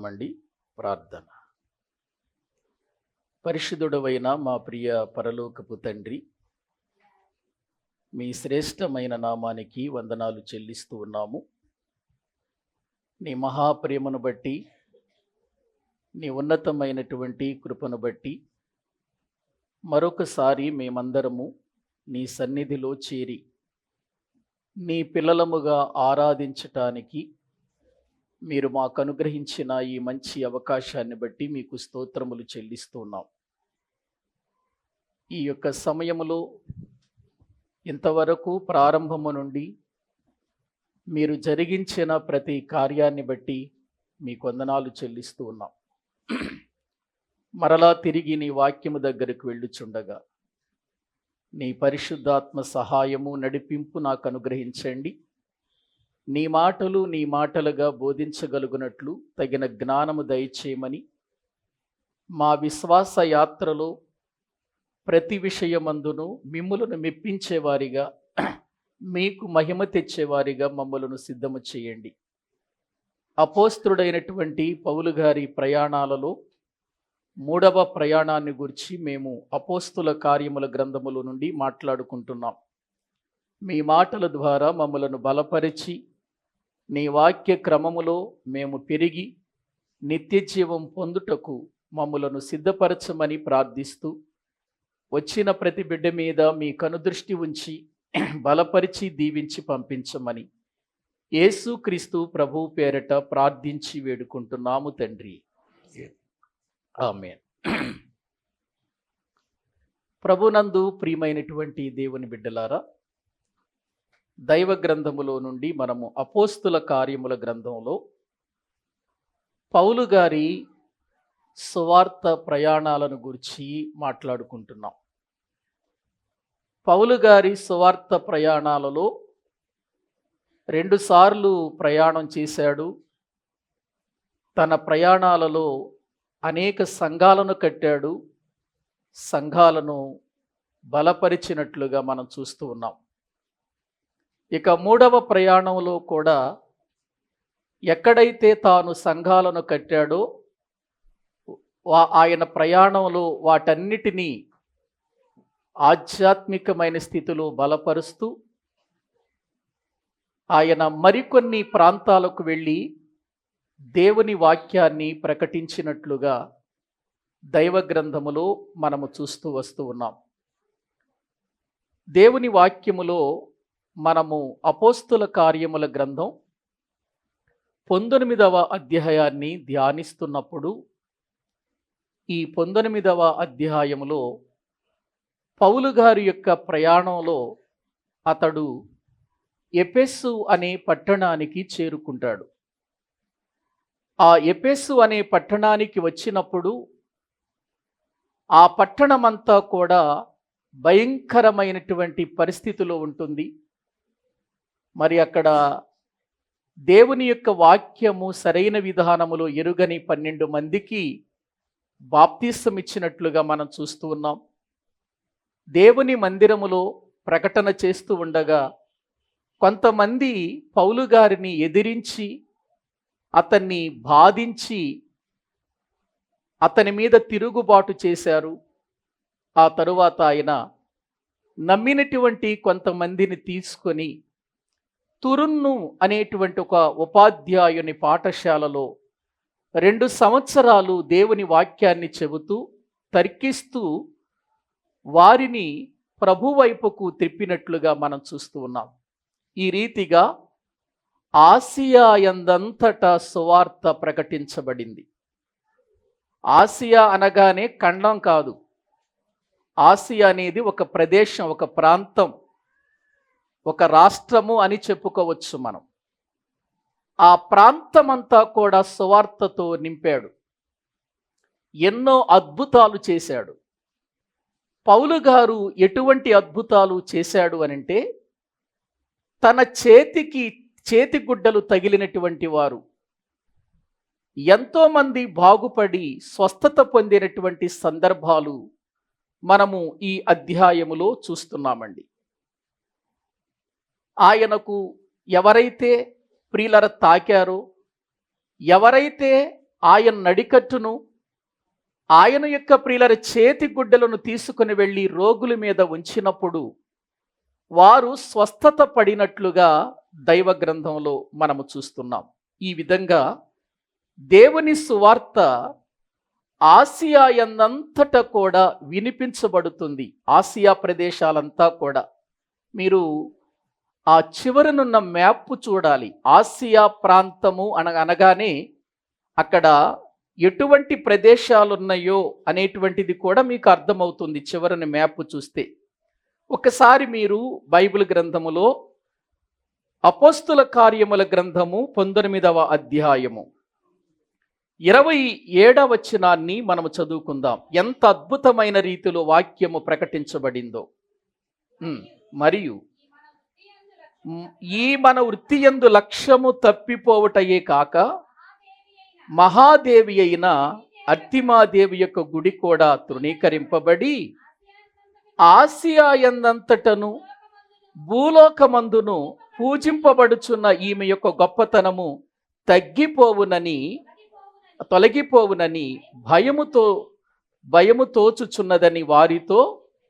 మండి ప్రార్థన. పరిశుద్ధుడవైన మా ప్రియ పరలోకపు తండ్రి, మీ శ్రేష్టమైన నామానికి వందనాలు చెల్లిస్తూ ఉన్నాము. నీ మహాప్రేమను బట్టి, నీ ఉన్నతమైనటువంటి కృపను బట్టి మరొకసారి మేమందరము నీ సన్నిధిలో చేరి నీ పిల్లలముగా ఆరాధించటానికి మీరు మాకు అనుగ్రహించిన ఈ మంచి అవకాశాన్ని బట్టి మీకు స్తోత్రములు చెల్లిస్తున్నాం. ఈ యొక్క సమయములో ఇంతవరకు ప్రారంభము నుండి మీరు జరిగించిన ప్రతి కార్యాన్ని బట్టి మీకు వందనాలు చెల్లిస్తూ ఉన్నాం. మరలా తిరిగి నీ వాక్యము దగ్గరకు వెళ్ళుచుండగా నీ పరిశుద్ధాత్మ సహాయము నడిపింపు నాకు అనుగ్రహించండి. నీ మాటలు నీ మాటలుగా బోధించగలుగునట్లు తగిన జ్ఞానము దయచేయమని, మా విశ్వాస యాత్రలో ప్రతి విషయమందును మిమ్ములను మెప్పించేవారిగా, మీకు మహిమ తెచ్చేవారిగా మమ్మలను సిద్ధము చేయండి. అపోస్తుడైనటువంటి పౌలు గారి ప్రయాణాలలో 3వ ప్రయాణాన్ని గురించి మేము అపోస్తుల కార్యముల గ్రంథముల నుండి మాట్లాడుకుంటున్నాం. మీ మాటల ద్వారా మమ్మలను బలపరిచి నీ వాక్య క్రమములో మేము పెరిగి నిత్య జీవం పొందుటకు మమ్మలను సిద్ధపరచమని ప్రార్థిస్తూ, వచ్చిన ప్రతి బిడ్డ మీద మీ కనుదృష్టి ఉంచి బలపరిచి దీవించి పంపించమని యేసుక్రీస్తు ప్రభువు పేరట ప్రార్థించి వేడుకుంటున్నాము తండ్రి, ఆమేన్. ప్రభునందు ప్రియమైనటువంటి దేవుని బిడ్డలారా, దైవ గ్రంథములో నుండి మనము అపోస్తుల కార్యముల గ్రంథంలో పౌలు గారి సువార్త ప్రయాణాలను గురించి మాట్లాడుకుంటున్నాం. పౌలు గారి సువార్త ప్రయాణాలలో 2 సార్లు ప్రయాణం చేశాడు. తన ప్రయాణాలలో అనేక సంఘాలను కట్టాడు, సంఘాలను బలపరిచినట్లుగా మనం చూస్తూ ఉన్నాం. ఇక 3వ ప్రయాణంలో కూడా ఎక్కడైతే తాను సంఘాలను కట్టాడో ఆయన ప్రయాణంలో వాటన్నిటినీ ఆధ్యాత్మికమైన స్థితిలో బలపరుస్తూ ఆయన మరికొన్ని ప్రాంతాలకు వెళ్ళి దేవుని వాక్యాన్ని ప్రకటించినట్లుగా దైవ గ్రంథములో మనము చూస్తూ వస్తూ ఉన్నాం. దేవుని వాక్యములో మనము అపోస్తుల కార్యముల గ్రంథం 19వ అధ్యాయాన్ని ధ్యానిస్తున్నప్పుడు, ఈ 19వ అధ్యాయములో పౌలు గారి యొక్క ప్రయాణంలో అతడు ఎఫెసు అనే పట్టణానికి చేరుకుంటాడు. ఆ ఎఫెసు అనే పట్టణానికి వచ్చినప్పుడు ఆ పట్టణమంతా కూడా భయంకరమైనటువంటి పరిస్థితిలో ఉంటుంది. మరి అక్కడ దేవుని యొక్క వాక్యము సరైన విధానములో ఎరుగని 12 మందికి బాప్తిసం ఇచ్చినట్లుగా మనం చూస్తూ ఉన్నాం. దేవుని మందిరములో ప్రకటన చేస్తూ ఉండగా కొంతమంది పౌలు గారిని ఎదిరించి అతన్ని బాధించి అతని మీద తిరుగుబాటు చేశారు. ఆ తరువాత ఆయన నమ్మినటువంటి కొంతమందిని తీసుకొని తురున్ను అనేటువంటి ఒక ఉపాధ్యాయుని పాఠశాలలో 2 సంవత్సరాలు దేవుని వాక్యాన్ని చెబుతూ తర్కిస్తూ వారిని ప్రభు వైపుకు త్రిప్పినట్లుగా మనం చూస్తూ ఉన్నాం. ఈ రీతిగా ఆసియా యందంతటా సువార్త ప్రకటించబడింది. ఆసియా అనగానే ఖండం కాదు. ఆసియా అనేది ఒక ప్రదేశం, ఒక ప్రాంతం, ఒక రాష్ట్రము అని చెప్పుకోవచ్చు మనం. ఆ ప్రాంతమంతా కూడా సువార్తతో నింపాడు. ఎన్నో అద్భుతాలు చేశాడు. పౌలు గారు ఎటువంటి అద్భుతాలు చేశాడు అనంటే, తన చేతి గుడ్డలు తగిలినటువంటి వారు ఎంతోమంది బాగుపడి స్వస్థత పొందినటువంటి సందర్భాలు మనము ఈ అధ్యాయములో చూస్తున్నామండి. ఆయనకు ఎవరైతే ప్రియులర తాకారో, ఎవరైతే ఆయన నడికట్టును, ఆయన యొక్క ప్రియుల చేతి గుడ్డలను తీసుకుని వెళ్ళి రోగుల మీద ఉంచినప్పుడు వారు స్వస్థత పడినట్లుగా దైవ గ్రంథంలో మనము చూస్తున్నాం. ఈ విధంగా దేవుని సువార్త ఆసియా యందంతటా కూడా వినిపించబడుతుంది. ఆసియా ప్రదేశాలంతా కూడా మీరు ఆ చివరనున్న మ్యాప్ చూడాలి. ఆసియా ప్రాంతము అనగానే అక్కడ ఎటువంటి ప్రదేశాలున్నాయో అనేటువంటిది కూడా మీకు అర్థమవుతుంది చివరని మ్యాప్ చూస్తే. ఒకసారి మీరు బైబిల్ గ్రంథములో అపోస్తుల కార్యముల గ్రంథము 19వ అధ్యాయము 27వ వచనాన్ని మనము చదువుకుందాం. ఎంత అద్భుతమైన రీతిలో వాక్యము ప్రకటించబడిందో. మరియు ఈ మన వృత్తి యందు లక్ష్యము తప్పిపోవటయే కాక మహాదేవి అయిన అర్తిమాదేవి యొక్క గుడి కూడా తృణీకరింపబడి ఆసియా యందంతటను భూలోకమందును పూజింపబడుచున్న ఈమె యొక్క గొప్పతనము తొలగిపోవునని భయము తోచుచున్నదని వారితో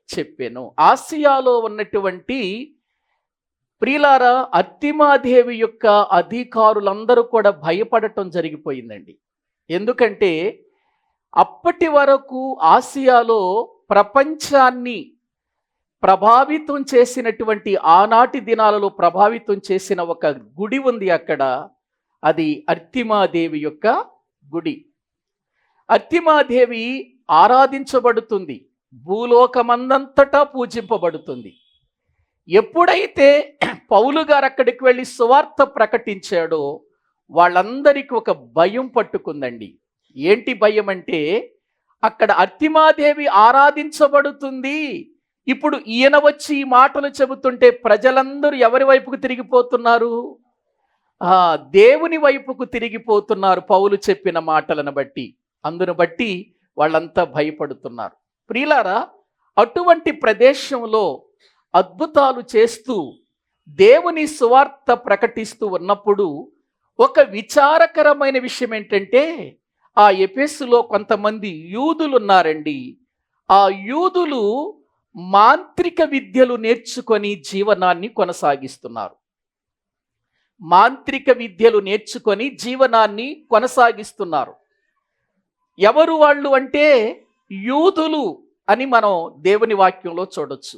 చెప్పాను. ఆసియాలో ఉన్నటువంటి ప్రియులారా, అర్తిమాదేవి యొక్క అధికారులందరూ కూడా భయపడటం జరిగిపోయిందండి. ఎందుకంటే అప్పటి వరకు ఆసియాలో ప్రపంచాన్ని ప్రభావితం చేసినటువంటి, ఆనాటి దినాలలో ప్రభావితం చేసిన ఒక గుడి ఉంది అక్కడ. అది అర్తిమాదేవి యొక్క గుడి. అర్తిమాదేవి ఆరాధించబడుతుంది, భూలోకమందంతటా పూజింపబడుతుంది. ఎప్పుడైతే పౌలు గారు అక్కడికి వెళ్ళి సువార్త ప్రకటించాడో వాళ్ళందరికీ ఒక భయం పట్టుకుందండి. ఏంటి భయం అంటే, అక్కడ అర్తిమాదేవి ఆరాధించబడుతుంది, ఇప్పుడు ఈయన వచ్చి ఈ మాటలు చెబుతుంటే ప్రజలందరూ ఎవరి వైపుకు తిరిగిపోతున్నారు? దేవుని వైపుకు తిరిగిపోతున్నారు పౌలు చెప్పిన మాటలను బట్టి. అందును బట్టి వాళ్ళంతా భయపడుతున్నారు. ప్రియులారా, అటువంటి ప్రదేశంలో అద్భుతాలు చేస్తూ దేవుని సువార్త ప్రకటిస్తూ ఉన్నప్పుడు ఒక విచారకరమైన విషయం ఏంటంటే, ఆ ఎఫెసులో కొంతమంది యూదులు ఉన్నారండి. ఆ యూదులు మాంత్రిక విద్యలు నేర్చుకొని జీవనాన్ని కొనసాగిస్తున్నారు. ఎవరు వాళ్ళు అంటే యూదులు అని మనం దేవుని వాక్యంలో చూడొచ్చు.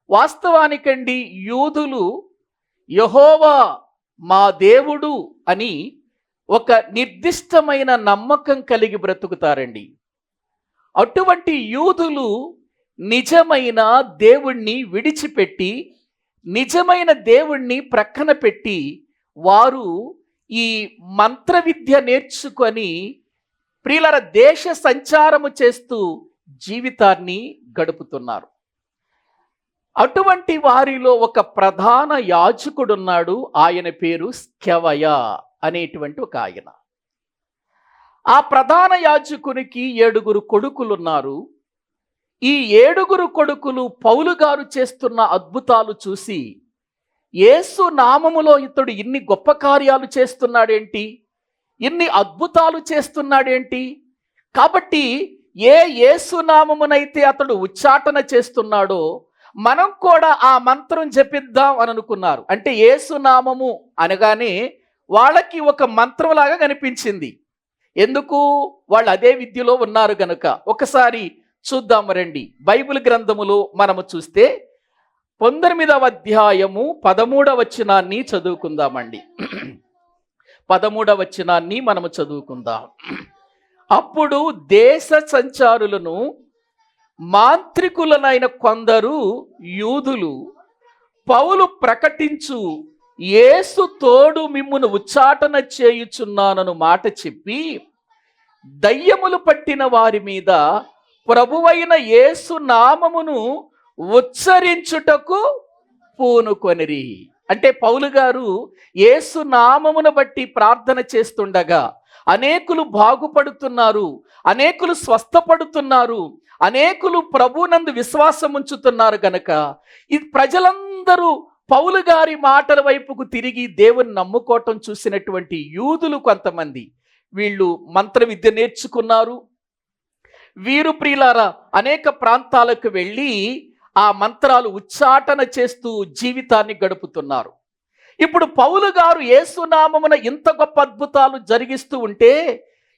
వాస్తవానికండి యూదులు యెహోవా మా దేవుడు అని ఒక నిర్దిష్టమైన నమ్మకం కలిగి బ్రతుకుతారండి. అటువంటి యూదులు నిజమైన దేవుణ్ణి విడిచిపెట్టి, నిజమైన దేవుణ్ణి ప్రక్కన పెట్టి వారు ఈ మంత్ర విద్య నేర్చుకొని ప్రియులర దేశ సంచారము చేస్తూ జీవితాన్ని గడుపుతున్నారు. అటువంటి వారిలో ఒక ప్రధాన యాజకుడున్నాడు. ఆయన పేరు స్కెవయ అనేటువంటి ఒక ఆయన. ఆ ప్రధాన యాజకునికి 7 కొడుకులున్నారు. ఈ 7 కొడుకులు పౌలు గారు చేస్తున్న అద్భుతాలు చూసి, యేసు నామములో ఇతడు ఇన్ని గొప్ప కార్యాలు చేస్తున్నాడేంటి, ఇన్ని అద్భుతాలు చేస్తున్నాడేంటి, కాబట్టి యేసు నామమునైతే అతడు ఉచ్చాటన చేస్తున్నాడో మనం కూడా ఆ మంత్రం జపిద్దాం అని అనుకున్నారు. అంటే యేసు నామము అనగానే వాళ్ళకి ఒక మంత్రంలాగా కనిపించింది. ఎందుకు? వాళ్ళు అదే విద్యలో ఉన్నారు గనుక. ఒకసారి చూద్దాం రండి. బైబిల్ గ్రంథములో మనము చూస్తే 19వ అధ్యాయము 13వ వచనాన్ని చదువుకుందామండి. 13వ వచనాన్ని మనము చదువుకుందాం. అప్పుడు దేశ సంచారులను మాంత్రికులనైన కొందరు యూదులు పౌలు ప్రకటించు యేసు తోడు మిమ్మును ఉచ్చాటన చేయుచున్నానను మాట చెప్పి దయ్యములు పట్టిన వారి మీద ప్రభువైన యేసు నామమును ఉచ్చరించుటకు పూనుకొనిరి. అంటే పౌలు గారు యేసు నామమును బట్టి ప్రార్థన చేస్తుండగా అనేకులు బాగుపడుతున్నారు, అనేకులు స్వస్థపడుతున్నారు, అనేకులు ప్రభునందు విశ్వాసం ఉంచుతున్నారు గనక ఈ ప్రజలందరూ పౌలు గారి మాటల వైపుకు తిరిగి దేవుని నమ్ముకోవటం చూసినటువంటి యూదులు కొంతమంది వీళ్ళు మంత్ర విద్య నేర్చుకున్నారు. వీరు ప్రియులారా అనేక ప్రాంతాలకు వెళ్ళి ఆ మంత్రాలు ఉచ్చాటన చేస్తూ జీవితాన్ని గడుపుతున్నారు. ఇప్పుడు పౌలు గారు యేసునామమున ఇంత గొప్ప అద్భుతాలు జరిగిస్తూ ఉంటే,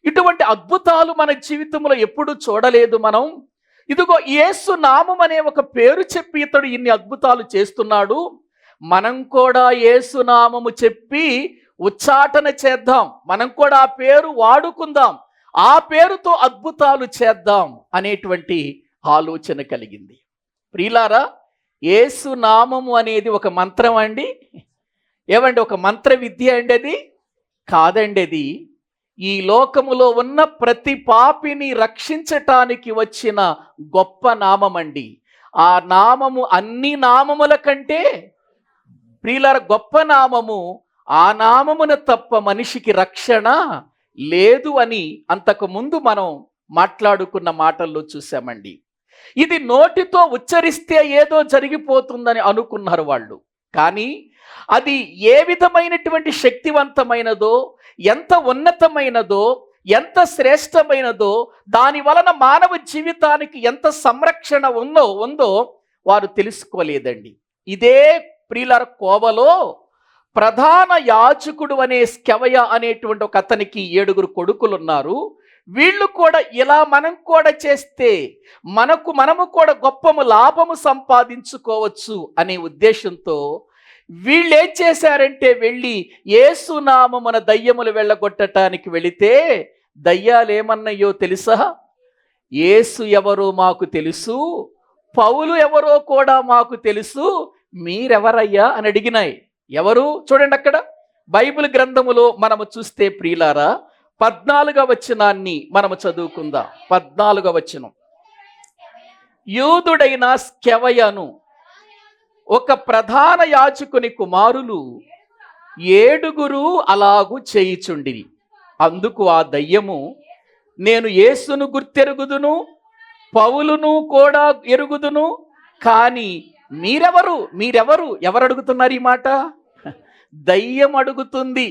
ఇటువంటి అద్భుతాలు మన జీవితంలో ఎప్పుడు చూడలేదు మనం. ఇదిగో యేసునామం అనే ఒక పేరు చెప్పి ఇతడు ఇన్ని అద్భుతాలు చేస్తున్నాడు, మనం కూడా యేసునామము చెప్పి ఉచ్చాటన చేద్దాం, మనం కూడా ఆ పేరు వాడుకుందాం, ఆ పేరుతో అద్భుతాలు చేద్దాం అనేటువంటి ఆలోచన కలిగింది. ప్రియులారా, యేసునామము అనేది ఒక మంత్రం అండి? ఏమండి, ఒక మంత్ర విద్య అండి? అది కాదండి. అది ఈ లోకములో ఉన్న ప్రతి పాపిని రక్షించటానికి వచ్చిన గొప్ప నామం అండి. ఆ నామము అన్ని నామముల కంటే ప్రియులార గొప్ప నామము. ఆ నామమున తప్ప మనిషికి రక్షణ లేదు అని అంతకు ముందు మనం మాట్లాడుకున్న మాటల్లో చూసామండి. ఇది నోటితో ఉచ్చరిస్తే ఏదో జరిగిపోతుందని అనుకున్నారు వాళ్ళు. కానీ అది ఏ విధమైనటువంటి శక్తివంతమైనదో, ఎంత ఉన్నతమైనదో, ఎంత శ్రేష్టమైనదో, దాని వలన మానవ జీవితానికి ఎంత సంరక్షణ ఉందో వారు తెలుసుకోలేదండి. ఇదే ప్రియులార కోవలో ప్రధాన యాజకుడు అనే స్కెవయ అనేటువంటి ఒక అతనికి 7 కొడుకులు ఉన్నారు. వీళ్ళు కూడా ఇలా మనం కూడా చేస్తే మనము కూడా గొప్ప లాభము సంపాదించుకోవచ్చు అనే ఉద్దేశంతో వీళ్ళు ఏం చేశారంటే, వెళ్ళి యేసునామమున దయ్యములు వెళ్ళగొట్టడానికి వెళితే దయ్యాలు ఏమన్నాయో తెలుసా? యేసు ఎవరో మాకు తెలుసు, పౌలు ఎవరో కూడా మాకు తెలుసు, మీరెవరయ్యా అని అడిగినాయి. ఎవరు? చూడండి, అక్కడ బైబిల్ గ్రంథములో మనము చూస్తే ప్రియులారా 14వ వచనాన్ని మనము చదువుకుందాం. 14వ వచనం. యూదుడైన స్కెవయను ఒక ప్రధాన యాజకుని కుమారులు 7 అలాగు చేయుచుండిరి. అందుకు ఆ దయ్యము, నేను యేసును గుర్తెరుగుదును, పౌలును కూడా ఎరుగుదును, కానీ మీరెవరు? ఎవరు అడుగుతున్నారు ఈ మాట? దయ్యం అడుగుతుంది.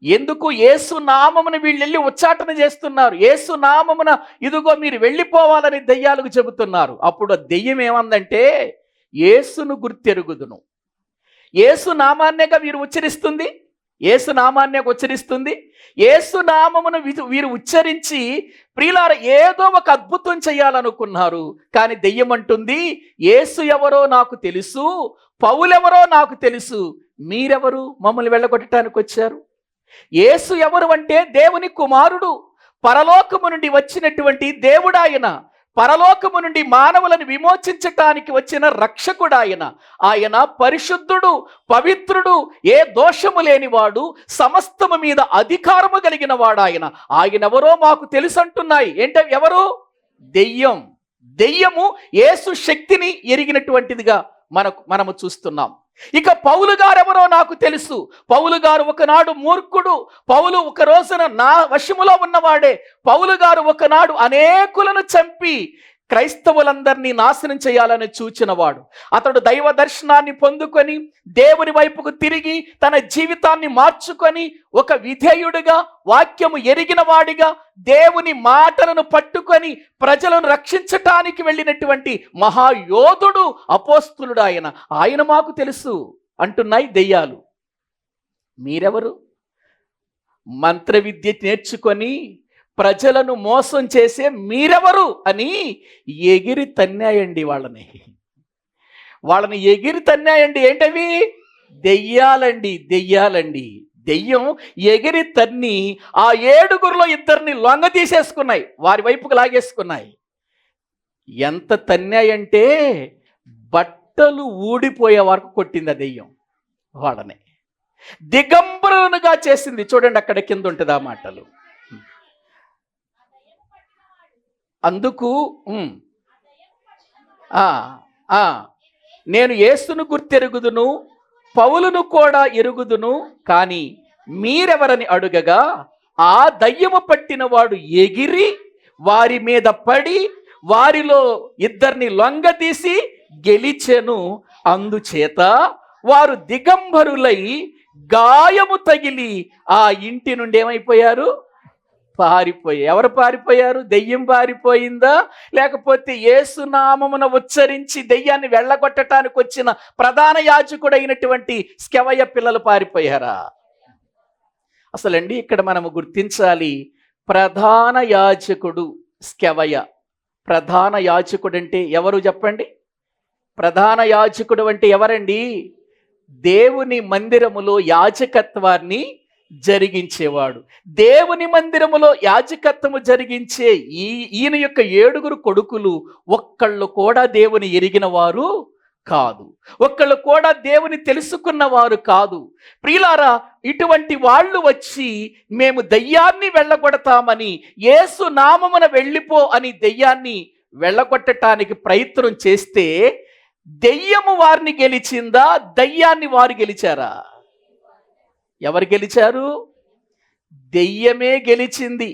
ఎందుకు? యేసు నామమున వీళ్ళు వెళ్ళి ఉచ్చాటన చేస్తున్నారు. యేసు నామమున ఇదిగో మీరు వెళ్ళిపోవాలని దయ్యాలకు చెబుతున్నారు. అప్పుడు దెయ్యం ఏమందంటే, యేసును గుర్తెరుగుదును. యేసు నామాన్నేగా వీరు ఉచ్చరిస్తుంది, యేసు నామాన్నే ఉచ్చరిస్తుంది. యేసు నామమును వీరు ఉచ్చరించి ప్రియులార ఏదో ఒక అద్భుతం చేయాలనుకున్నారు. కానీ దెయ్యం అంటుంది, యేసు ఎవరో నాకు తెలుసు, పౌలెవరో నాకు తెలుసు, మీరెవరు మమ్మల్ని వెళ్ళగొట్టడానికి వచ్చారు? యేసు ఎవరు అంటే దేవుని కుమారుడు, పరలోకము నుండి వచ్చినటువంటి దేవుడాయన, పరలోకము నుండి మానవులను విమోచించటానికి వచ్చిన రక్షకుడాయన. ఆయన పరిశుద్ధుడు, పవిత్రుడు, ఏ దోషము లేనివాడు, సమస్తము మీద అధికారము కలిగిన వాడాయన. ఆయనెవరో మాకు తెలుసు అంటున్నాయి. ఏంటో ఎవరు? దెయ్యము యేసు శక్తిని ఎరిగినటువంటిదిగా మనము చూస్తున్నాం. ఇక పౌలు గారెవరో నాకు తెలుసు. పౌలు గారు ఒకనాడు మూర్ఖుడు, పౌలు ఒక రోజున నా వశములో ఉన్నవాడే. పౌలు గారు ఒకనాడు అనేకులను చంపి క్రైస్తవులందరినీ నాశనం చేయాలని చూచినవాడు. అతడు దైవ దర్శనాన్ని పొందుకొని దేవుని వైపుకు తిరిగి తన జీవితాన్ని మార్చుకొని ఒక విధేయుడిగా, వాక్యము ఎరిగిన వాడిగా, దేవుని మాటలను పట్టుకొని ప్రజలను రక్షించటానికి వెళ్ళినటువంటి మహాయోధుడు, అపోస్తులుడు ఆయన మాకు తెలుసు అంటున్నాయి దెయ్యాలు. మీరెవరు? మంత్ర విద్య నేర్చుకొని ప్రజలను మోసం చేసే మీరెవరు అని ఎగిరి తన్నాయండి. వాళ్ళని ఎగిరి తన్నాయండి. ఏంటవి? దెయ్యాలండి. దెయ్యం ఎగిరి తన్ని ఆ 7 2 లొంగ తీసేసుకున్నాయి, వారి వైపుకు లాగేసుకున్నాయి. ఎంత తన్నాయంటే బట్టలు ఊడిపోయే వరకు కొట్టింది ఆ దెయ్యం. వాళ్ళని దిగంబరులుగా చేసింది. చూడండి, అక్కడ కింద ఉంటుంది ఆ మాటలు. అందుకు నేను యేసును గుర్తెరుగుదును, పౌలును కూడా ఎరుగుదును, కానీ మీరెవరని అడుగగా ఆ దయ్యము పట్టిన వాడు ఎగిరి వారి మీద పడి వారిలో 2 లొంగదీసి గెలిచెను. అందుచేత వారు దిగంబరులై గాయము తగిలి ఆ ఇంటి నుండి ఏమైపోయారు? పారిపోయారు. ఎవరు పారిపోయారు? దెయ్యం పారిపోయిందా? లేకపోతే యేసు నామమున ఉచ్చరించి దెయ్యాన్ని వెళ్ళగొట్టడానికి వచ్చిన ప్రధాన యాజకుడైనటువంటి స్కెవయ్య పిల్లలు పారిపోయారా? అసలండి ఇక్కడ మనము గుర్తించాలి, ప్రధాన యాజకుడు స్కెవయ్య. ప్రధాన యాజకుడు అంటే ఎవరు చెప్పండి? ప్రధాన యాజకుడు అంటే ఎవరండి? దేవుని మందిరములో యాజకత్వాన్ని జరిగించేవాడు. దేవుని మందిరములో యాజకత్వము జరిగించే ఈయన యొక్క 7 కొడుకులు ఒక్కళ్ళు కూడా దేవుని ఎరిగిన వారు కాదు, ఒక్కళ్ళు కూడా దేవుని తెలుసుకున్న వారు కాదు. ప్రియులారా, ఇటువంటి వాళ్ళు వచ్చి మేము దయ్యాన్ని వెళ్ళగొడతామని, యేసు నామమున వెళ్ళిపో అని దయ్యాన్ని వెళ్ళగొట్టడానికి ప్రయత్నం చేస్తే దెయ్యము వారిని గెలిచిందా? దయ్యాన్ని వారు గెలిచారా? ఎవరు గెలిచారు? దెయ్యమే గెలిచింది.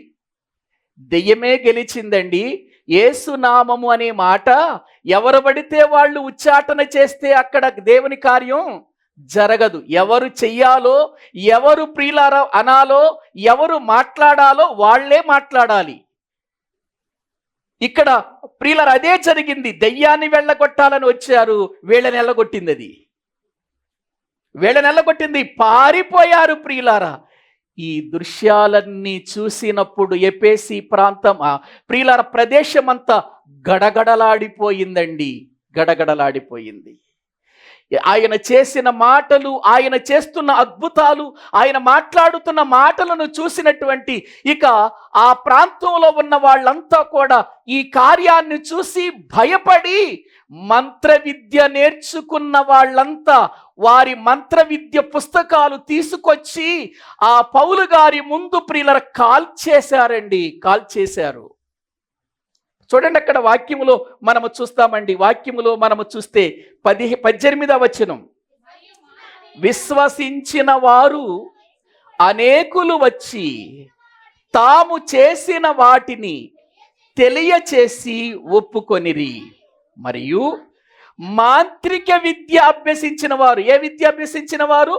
దెయ్యమే గెలిచిందండి. యేసు నామము అనే మాట ఎవరు పడితే వాళ్ళు ఉచ్చాటన చేస్తే అక్కడ దేవుని కార్యం జరగదు. ఎవరు చెయ్యాలో, ఎవరు ప్రియులారా అనాలో, ఎవరు మాట్లాడాలో వాళ్ళే మాట్లాడాలి. ఇక్కడ ప్రియులారా అదే జరిగింది. దెయ్యాన్ని వెళ్ళగొట్టాలని వచ్చారు, వీళ్ళని వెళ్ళగొట్టింది. అది వీళ్ళని వెళ్ళగొట్టింది. పారిపోయారు ప్రియులారా. ఈ దృశ్యాలన్నీ చూసినప్పుడు ఎఫెసీ ప్రాంతం ప్రియులారా ప్రదేశమంతా గడగడలాడిపోయిందండి, గడగడలాడిపోయింది. ఆయన చేసిన మాటలు, ఆయన చేస్తున్న అద్భుతాలు, ఆయన మాట్లాడుతున్న మాటలను చూసినటువంటి ఇక ఆ ప్రాంతంలో ఉన్న వాళ్ళంతా కూడా ఈ కార్యాన్ని చూసి భయపడి మంత్ర విద్య నేర్చుకున్న వాళ్ళంతా వారి మంత్ర విద్య పుస్తకాలు తీసుకొచ్చి ఆ పౌలు గారి ముందు ప్రియులర కాల్చేశారండి, కాల్చేశారు. చూడండి, అక్కడ వాక్యములో మనము చూస్తామండి. వాక్యములో మనము చూస్తే 18వ వచనం, విశ్వసించిన వారు అనేకులు వచ్చి తాము చేసిన వాటిని తెలియచేసి ఒప్పుకొనిరి. మరియు మాంత్రిక విద్య అభ్యసించిన వారు, ఏ విద్య అభ్యసించిన వారు?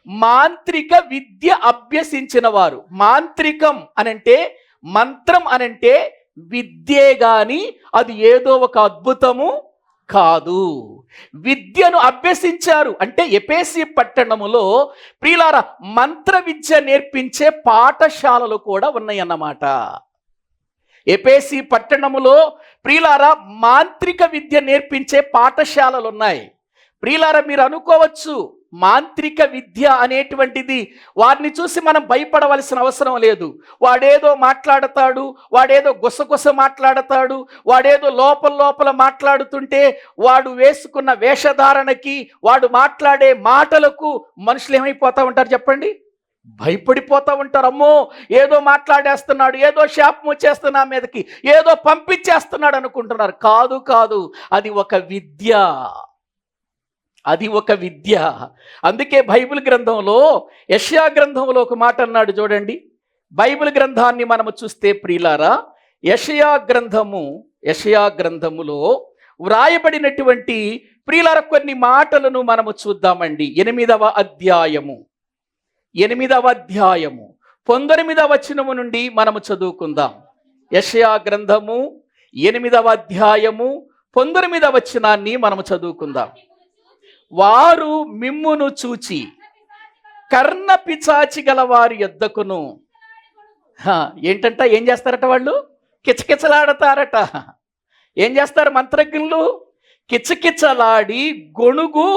మాంత్రిక విద్య అభ్యసించిన వారు. మాంత్రికం అనంటే, మంత్రం అనంటే విద్యే గాని అది ఏదో ఒక అద్భుతము కాదు. విద్యను అభ్యసించారు అంటే ఎఫెసీ పట్టణములో ప్రియులారా మంత్ర విద్య నేర్పించే పాఠశాలలు కూడా ఉన్నాయన్నమాట. ఎఫెసీ పట్టణములో ప్రియులారా మాంత్రిక విద్య నేర్పించే పాఠశాలలు ఉన్నాయి. ప్రియులారా మీరు అనుకోవచ్చు, మాంత్రిక విద్య అనేటువంటిది వారిని చూసి మనం భయపడవలసిన అవసరం లేదు. వాడేదో మాట్లాడతాడు, వాడేదో గుసగుస మాట్లాడతాడు, వాడేదో లోపల మాట్లాడుతుంటే వాడు వేసుకున్న వేషధారణకి, వాడు మాట్లాడే మాటలకు మనుషులు ఏమైపోతా ఉంటారు చెప్పండి? భయపడిపోతా ఉంటారు. అమ్మో ఏదో మాట్లాడేస్తున్నాడు, ఏదో శాపము చేస్తున్నా మీదకి, ఏదో పంపించేస్తున్నాడు అనుకుంటున్నారు. కాదు కాదు, అది ఒక విద్య, అది ఒక విద్య. అందుకే బైబిల్ గ్రంథంలో యెషయా గ్రంథంలో ఒక మాట అన్నాడు చూడండి. బైబిల్ గ్రంథాన్ని మనము చూస్తే ప్రియులారా యెషయా గ్రంథములో వ్రాయబడినటువంటి ప్రియులారా కొన్ని మాటలను మనము చూద్దామండి. 8వ అధ్యాయము 19వ వచనము నుండి మనము చదువుకుందాం. యెషయా గ్రంథము 8వ అధ్యాయము 19వ వచనాన్ని మనము చదువుకుందాం. వారు మిమ్మును చూచి కర్ణ పిచాచి గల వారి యొద్దకును, ఏంటంట, ఏం చేస్తారట వాళ్ళు? కిచకిచలాడతారట. ఏం చేస్తారు మంత్రజ్ఞులు? కిచకిచలాడి గొణుగు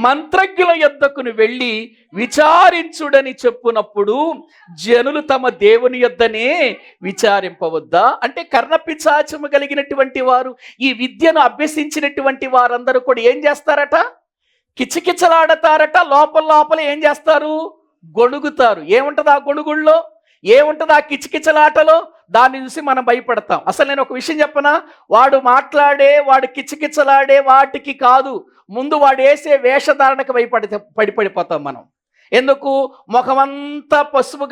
మంత్రజ్ఞుల యొద్దకును వెళ్ళి విచారించుడని చెప్పునప్పుడు జనులు తమ దేవుని యొద్దనే విచారింపవద్దా? అంటే కర్ణపిశాచము కలిగినటువంటి వారు, ఈ విద్యను అభ్యసించినటువంటి వారందరూ కూడా ఏం చేస్తారట? కిచకిచలాడతారట. లోపల ఏం చేస్తారు? గొణుగుతారు. ఏముంటుంది ఆ గొణుగుల్లో? ఏముంటుంది ఆ కిచకిచలాటలో? దాన్ని చూసి మనం భయపడతాం. అసలు నేను ఒక విషయం చెప్పనా, వాడు కిచకిచలాడే వాటికి కాదు, ముందు వాడు వేసే వేషధారణకు పడిపోతాం మనం. ఎందుకు? ముఖమంతా పసుపు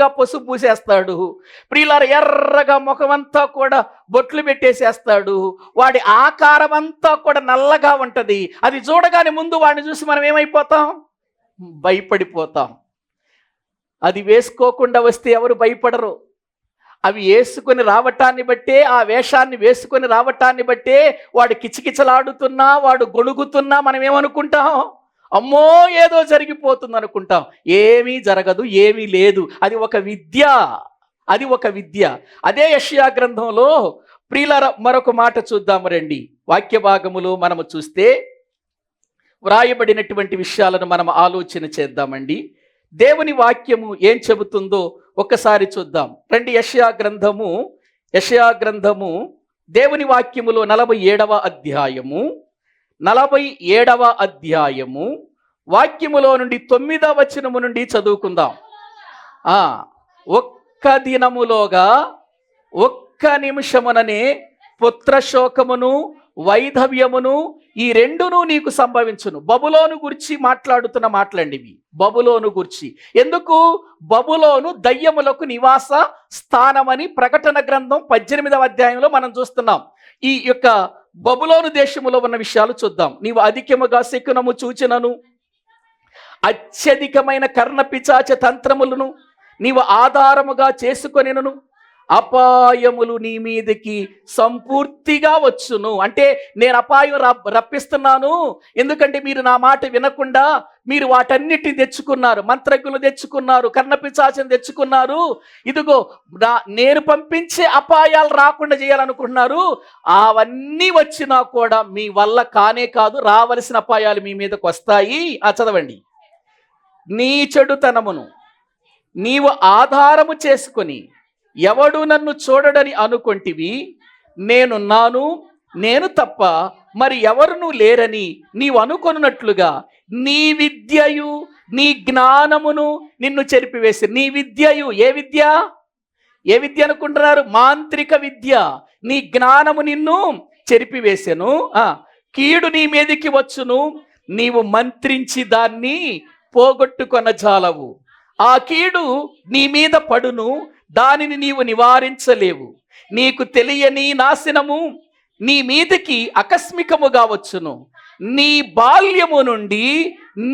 పూసేస్తాడు ప్రియులారా, ఎర్రగా ముఖమంతా కూడా బొట్లు పెట్టేసేస్తాడు. వాడి ఆకారం అంతా కూడా నల్లగా ఉంటది. అది చూడగానే ముందు వాడిని చూసి మనం ఏమైపోతాం? భయపడిపోతాం. అది వేసుకోకుండా వస్తే ఎవరు భయపడరు. అవి వేసుకొని రావటాన్ని బట్టే, ఆ వేషాన్ని వేసుకొని రావటాన్ని బట్టే వాడు కిచకిచలాడుతున్నా, వాడు గొణుగుతున్నా మనం ఏమనుకుంటాం? అమ్మో ఏదో జరిగిపోతుంది అనుకుంటాం. ఏమీ జరగదు, ఏమీ లేదు. అది ఒక విద్య, అది ఒక విద్య. అదే యెషయా గ్రంథంలో ప్రియులారా మరొక మాట చూద్దాము రండి. వాక్య భాగములో మనము చూస్తే వ్రాయబడినటువంటి విషయాలను మనం ఆలోచన చేద్దామండి. దేవుని వాక్యము ఏం చెబుతుందో ఒక్కసారి చూద్దాం రండి. యెషయా గ్రంథము దేవుని వాక్యములో 47వ అధ్యాయము వాక్యములో నుండి 9వ వచనము నుండి చదువుకుందాం. ఒక్క దినములోగా ఒక్క నిమిషముననే పుత్రశోకమును వైధవ్యమును ఈ రెండును నీకు సంభవించును. బబులోను గురించి మాట్లాడుతున్న మాటలండి ఇవి. బబులోను గురించి. ఎందుకు? బబులోను దయ్యములకు నివాస స్థానమని ప్రకటన గ్రంథం 18వ అధ్యాయంలో మనం చూస్తున్నాం. ఈ యొక్క బబులోను దేశములో ఉన్న విషయాలు చూద్దాం. నీవు అధికముగా శకునము చూచినను, అత్యధికమైన కర్ణపిశాచ తంత్రములను నీవు ఆధారముగా చేసుకొనినను, అపాయములు నీ మీదకి సంపూర్తిగా వచ్చును. అంటే నేను అపాయం రప్పిస్తున్నాను, ఎందుకంటే మీరు నా మాట వినకుండా మీరు వాటన్నిటిని తెచ్చుకున్నారు. మంత్రజ్ఞులు తెచ్చుకున్నారు, కర్ణపిశాచను తెచ్చుకున్నారు. ఇదిగో నేను పంపించే అపాయాలు రాకుండా చేయాలనుకుంటున్నారు. అవన్నీ వచ్చినా కూడా మీ వల్ల కానే కాదు, రావలసిన అపాయాలు మీ మీదకి వస్తాయి. చదవండి. నీ చెడుతనమును నీవు ఆధారము చేసుకొని ఎవడు నన్ను చూడడని అనుకొంటివి, నేనున్నాను, నేను తప్ప మరి ఎవరునూ లేరని నీవు అనుకొనున్నట్లుగా నీ విద్యయు నీ జ్ఞానమును నిన్ను చెరిపివేసి. నీ విద్యయు ఏ విద్య? ఏ విద్య అనుకుంటున్నారు? మాంత్రిక విద్య. నీ జ్ఞానము నిన్ను చెరిపివేసెను. కీడు నీ మీదికి వచ్చును, నీవు మంత్రించి దాన్ని పోగొట్టుకొనజాలవు. ఆ కీడు నీ మీద పడును, దానిని నీవు నివారించలేవు. నీకు తెలియని నాశనము నీ మీదకి ఆకస్మికముగా వచ్చును. నీ బాల్యము నుండి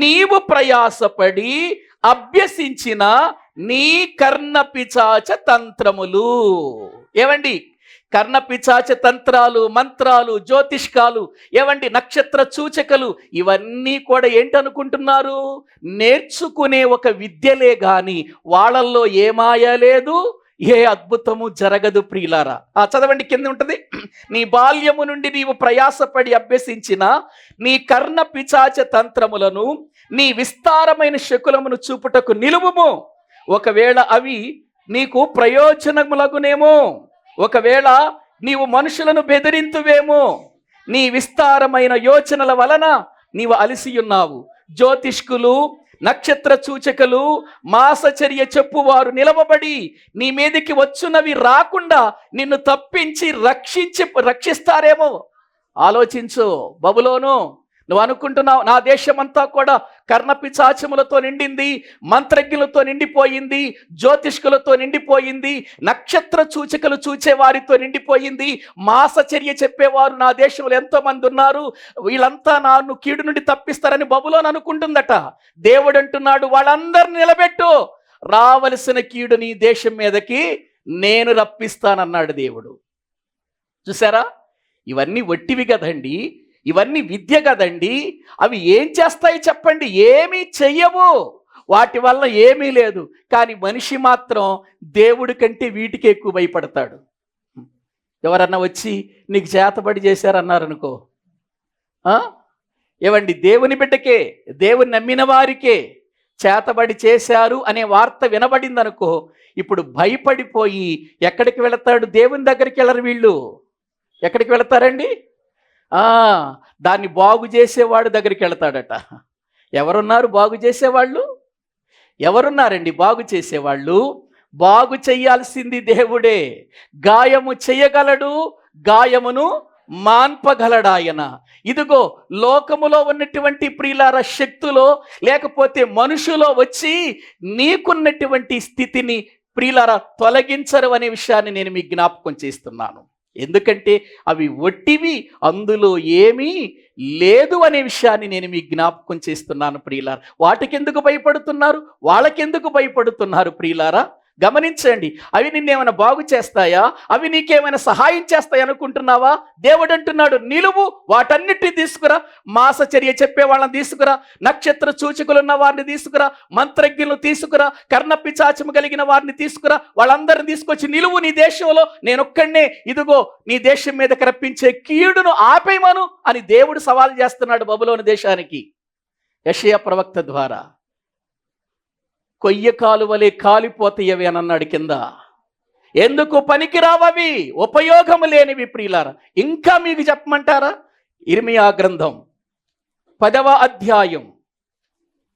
నీవు ప్రయాసపడి అభ్యసించిన నీ కర్ణపిశాచ తంత్రములు. ఏవండి? కర్ణపిశాచ తంత్రాలు, మంత్రాలు, జ్యోతిష్కాలు, ఏవండి నక్షత్ర సూచకలు, ఇవన్నీ కూడా ఏంటనుకుంటున్నారు? నేర్చుకునే ఒక విద్యలే గాని వాళ్ళల్లో ఏ మాయ లేదు, ఏ అద్భుతము జరగదు ప్రియులారా. చదవండి, కింద ఉంటుంది. నీ బాల్యము నుండి నీవు ప్రయాసపడి అభ్యసించిన నీ కర్ణపిశాచ తంత్రములను నీ విస్తారమైన శకులమును చూపుటకు నిలువుము. ఒకవేళ అవి నీకు ప్రయోజనములగునేమో, ఒకవేళ నీవు మనుషులను బెదిరింతువేమో. నీ విస్తారమైన యోచనల వలన నీవు అలసియున్నావు. జ్యోతిష్కులు, నక్షత్ర సూచకులు, మాసచర్య చెప్పువారు నిలవబడి నీ మీదకి వచ్చునవి రాకుండా నిన్ను తప్పించి రక్షిస్తారేమో. ఆలోచించు. బబులోను, నువ్వు అనుకుంటున్నావు నా దేశమంతా కూడా కర్ణపిశాచములతో నిండింది, మంత్రజ్ఞులతో నిండిపోయింది, జ్యోతిష్కులతో నిండిపోయింది, నక్షత్ర సూచకులు చూచేవారితో నిండిపోయింది, మాసచర్య చెప్పేవారు నా దేశంలో ఎంతో మంది ఉన్నారు, వీళ్ళంతా నన్ను కీడు నుండి తప్పిస్తారని బబులోను అనుకుంటుందట. దేవుడు అంటున్నాడు, వాళ్ళందరిని నిలబెట్టు, రావలసిన కీడు నీ దేశం మీదకి నేను రప్పిస్తానన్నాడు దేవుడు. చూసారా? ఇవన్నీ వట్టివి కదండి, ఇవన్నీ విద్య కదండి. అవి ఏం చేస్తాయి చెప్పండి? ఏమీ చెయ్యవు. వాటి వల్ల ఏమీ లేదు. కానీ మనిషి మాత్రం దేవుడి కంటే వీటికి ఎక్కువ భయపడతాడు. ఎవరన్నా వచ్చి నీకు చేతబడి చేశారన్నారనుకో, ఏవండి దేవుని బిడ్డకే, దేవుని నమ్మిన వారికే చేతబడి చేశారు అనే వార్త వినబడిందనుకో, ఇప్పుడు భయపడిపోయి ఎక్కడికి వెళతాడు? దేవుని దగ్గరికి వెళ్ళరు వీళ్ళు. ఎక్కడికి వెళతారండి? దాన్ని బాగు చేసేవాడు దగ్గరికి వెళతాడట. ఎవరున్నారు బాగు చేసేవాళ్ళు? ఎవరున్నారండి బాగు చేసేవాళ్ళు? బాగు చెయ్యాల్సింది దేవుడే. గాయము చెయ్యగలడు, గాయమును మాన్పగలడాయన. ఇదిగో లోకములో ఉన్నటువంటి ప్రియులార శక్తులో లేకపోతే మనుషులో వచ్చి నీకున్నటువంటి స్థితిని ప్రియులార తొలగించరు అనే విషయాన్ని నేను మీకు జ్ఞాపకం చేస్తున్నాను. ఎందుకంటే అవి ఒట్టివి, అందులో ఏమీ లేదు అనే విషయాన్ని నేను మీకు జ్ఞాపకం చేస్తున్నాను ప్రియులారా. వాటికెందుకు భయపడుతున్నారు? వాళ్ళకెందుకు భయపడుతున్నారు ప్రియులారా? గమనించండి. అవి నిన్నేమైనా బాగు చేస్తాయా? అవి నీకేమైనా సహాయం చేస్తాయి అనుకుంటున్నావా? దేవుడు అంటున్నాడు, నిలువు, వాటన్నిటిని తీసుకురా. మాసచర్య చెప్పే వాళ్ళని తీసుకురా, నక్షత్ర సూచకులు ఉన్న వారిని తీసుకురా, మంత్రజ్ఞులను తీసుకురా, కర్ణపిశాచము కలిగిన వారిని తీసుకురా. వాళ్ళందరిని తీసుకొచ్చి నిలువు నీ దేశంలో, నేనొక్కడే ఇదిగో నీ దేశం మీద రప్పించే కీడును ఆపేయమను అని దేవుడు సవాల్ చేస్తున్నాడు బబులోను దేశానికి యెషయా ప్రవక్త ద్వారా. కొయ్య కాలువలే కాలిపోతాయవి అని అన్నాడు కింద. ఎందుకు పనికిరావవి, ఉపయోగము లేనివి ప్రియులారా. ఇంకా మీకు చెప్పమంటారా? ఇర్మియా గ్రంథం 10వ అధ్యాయం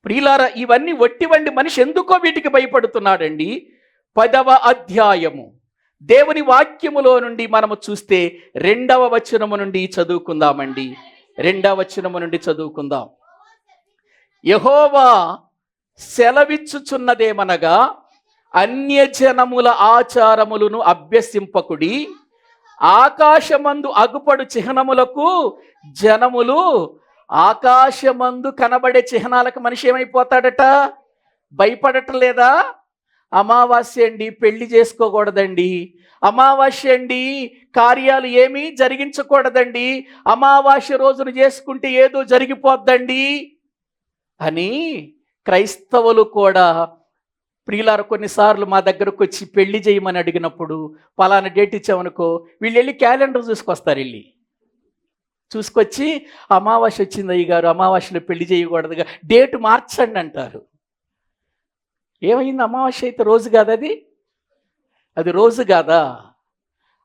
ప్రియులారా. ఇవన్నీ ఒట్టివండి. మనిషి ఎందుకో వీటికి భయపడుతున్నాడండి. 10వ అధ్యాయము దేవుని వాక్యములో నుండి మనము చూస్తే 2వ వచనము నుండి చదువుకుందామండి. 2వ వచనము నుండి చదువుకుందాం. యెహోవా సెలవిచ్చుచున్నదేమనగా, అన్యజనముల ఆచారములను అభ్యసింపకుడి. ఆకాశమందు అగుపడు చిహ్నములకు జనములు, ఆకాశమందు కనబడే చిహ్నాలకు మనిషి ఏమైపోతాడట? భయపడటలేదా? అమావాస్య అండి, పెళ్లి చేసుకోకూడదండి. అమావాస్య అండి, కార్యాలు ఏమీ జరిగించకూడదండి. అమావాస్య రోజున చేసుకుంటే ఏదో జరిగిపోద్దండి అని క్రైస్తవులు కూడా ప్రియులారు కొన్నిసార్లు మా దగ్గరకు వచ్చి పెళ్లి చేయమని అడిగినప్పుడు, పలానా డేట్ ఇచ్చామనుకో, వీళ్ళు వెళ్ళి క్యాలెండర్ చూసుకొస్తారు. చూసుకొచ్చి, అమావాస్య వచ్చింది అయ్యగారు, అమావాస్యలో పెళ్లి చేయకూడదుగా, డేట్ మార్చండి అంటారు. ఏమైంది? అమావాస్య అయితే రోజు కాదు, అది రోజు కాదా?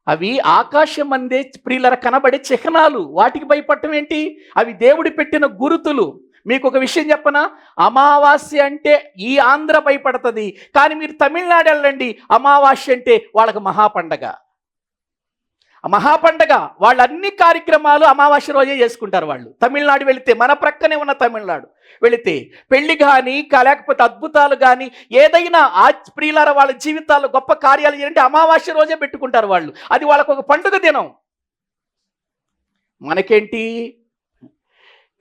అవి ఆకాశం అందే ప్రియులర కనబడే చిహ్నాలు. వాటికి భయపడటం ఏంటి? అవి దేవుడి పెట్టిన గురుతులు. మీకు ఒక విషయం చెప్పనా? అమావాస్య అంటే ఈ ఆంధ్ర భయపడుతుంది, కానీ మీరు తమిళనాడు వెళ్ళండి, అమావాస్య అంటే వాళ్ళకి మహాపండగ. మహాపండగ. వాళ్ళు అన్ని కార్యక్రమాలు అమావాస్య రోజే చేసుకుంటారు. వాళ్ళు తమిళనాడు వెళితే, మన ప్రక్కనే ఉన్న తమిళనాడు వెళితే పెళ్లి కానీ లేకపోతే అద్భుతాలు కానీ ఏదైనా ప్రియులార వాళ్ళ జీవితాల్లో గొప్ప కార్యాలు ఏంటంటే అమావాస్య రోజే పెట్టుకుంటారు వాళ్ళు. అది వాళ్ళకు ఒక పండుగ దినం. మనకేంటి?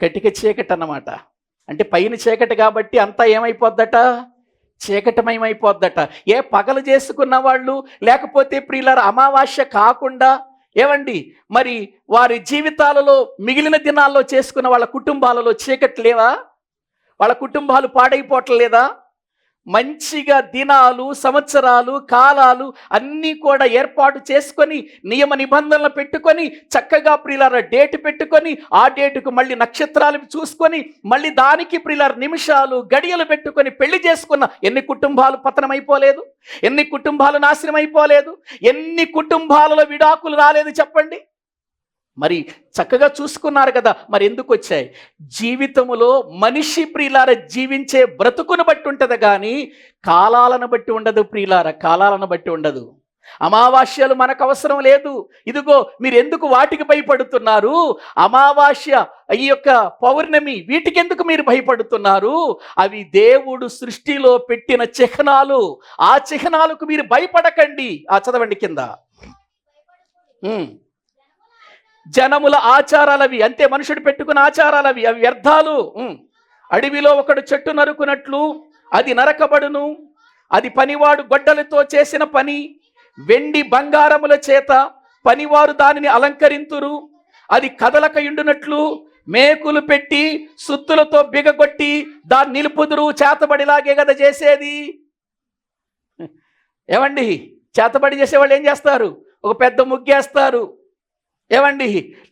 కటిక చీకటి అన్నమాట. అంటే పైన చీకటి కాబట్టి అంతా ఏమైపోద్దట? చీకటమయమైపోద్దట. పగలు చేసుకున్న వాళ్ళు, లేకపోతే ప్రియులార అమావాస్య కాకుండా ఏమండి మరి వారి జీవితాలలో మిగిలిన దినాల్లో చేసుకున్న వాళ్ళ కుటుంబాలలో చీకటి లేవా? వాళ్ళ కుటుంబాలు పాడైపోవట్లేదా? మంచిగా దినాలు, సంవత్సరాలు, కాలాలు అన్నీ కూడా ఏర్పాటు చేసుకొని, నియమ నిబంధనలు పెట్టుకొని, చక్కగా ప్రియులార డేట్ పెట్టుకొని, ఆ డేటుకు మళ్ళీ నక్షత్రాలు చూసుకొని, మళ్ళీ దానికి ప్రియులార నిమిషాలు, గడియలు పెట్టుకొని పెళ్లి చేసుకున్న ఎన్ని కుటుంబాలు పతనమైపోలేదు? ఎన్ని కుటుంబాలు నాశనం అయిపోలేదు? ఎన్ని కుటుంబాలలో విడాకులు రాలేదు చెప్పండి? మరి చక్కగా చూసుకున్నారు కదా, మరి ఎందుకు వచ్చాయి? జీవితములో మనిషి ప్రియులార జీవించే బ్రతుకును బట్టి ఉంటుంది, కానీ కాలాలను బట్టి ఉండదు ప్రియులార, కాలాలను బట్టి ఉండదు. అమావాస్యలు మనకు అవసరం లేదు. ఇదిగో మీరు ఎందుకు వాటికి భయపడుతున్నారు? అమావాస్య, ఈ యొక్క పౌర్ణమి, వీటికెందుకు మీరు భయపడుతున్నారు? అవి దేవుడు సృష్టిలో పెట్టిన చిహ్నాలు. ఆ చిహ్నాలకు మీరు భయపడకండి. చదవండి కింద. జనముల ఆచారాలవి, అంతే, మనుషుడు పెట్టుకున్న ఆచారాలవి, అవి వ్యర్థాలు. అడవిలో ఒకడు చెట్టు నరుకున్నట్లు అది నరకబడును. అది పనివాడు గొడ్డలతో చేసిన పని. వెండి బంగారముల చేత పనివారు దానిని అలంకరింతురు. అది కదలకయుండునట్లు మేకులు పెట్టి సుత్తులతో బిగగొట్టి దాన్ని నిలుపుదురు. చేతబడిలాగే కదా చేసేది. ఏమండి, చేతబడి చేసేవాళ్ళు ఏం చేస్తారు? ఒక పెద్ద ముగ్గేస్తారు. ఏమండి,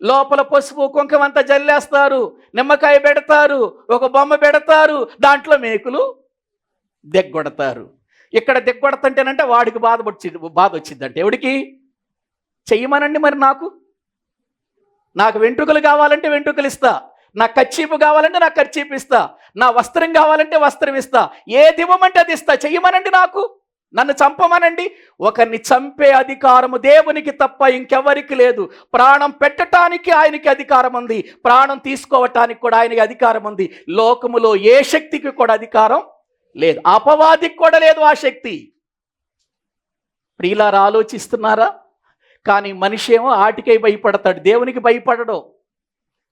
లోపల పసుపు కుంకుమ అంతా జల్లేస్తారు, నిమ్మకాయ పెడతారు, ఒక బొమ్మ పెడతారు, దాంట్లో మేకులు దిగ్గొడతారు. ఇక్కడ దిగ్గొడతంటేనంటే వాడికి బాధ వచ్చిందంటే ఎవడికి? చెయ్యమనండి మరి. నాకు వెంట్రుకలు కావాలంటే వెంట్రుకలు ఇస్తా, నాకు కర్చీపు కావాలంటే నాకు కర్చీపు ఇస్తా, నా వస్త్రం కావాలంటే వస్త్రం ఇస్తా, ఏది ఇవ్వమంటే అది ఇస్తా. చెయ్యమనండి, నన్ను చంపమనండి. ఒకరిని చంపే అధికారము దేవునికి తప్ప ఇంకెవరికి లేదు. ప్రాణం పెట్టడానికి ఆయనకి అధికారం ఉంది, ప్రాణం తీసుకోవటానికి కూడా ఆయనకి అధికారం ఉంది. లోకములో ఏ శక్తికి కూడా అధికారం లేదు, అపవాదికి కూడా లేదు ఆ శక్తి. ప్రియులారా, ఆలోచిస్తున్నారా? కానీ మనిషి ఏమో ఆటికై భయపడతాడు, దేవునికి భయపడడు.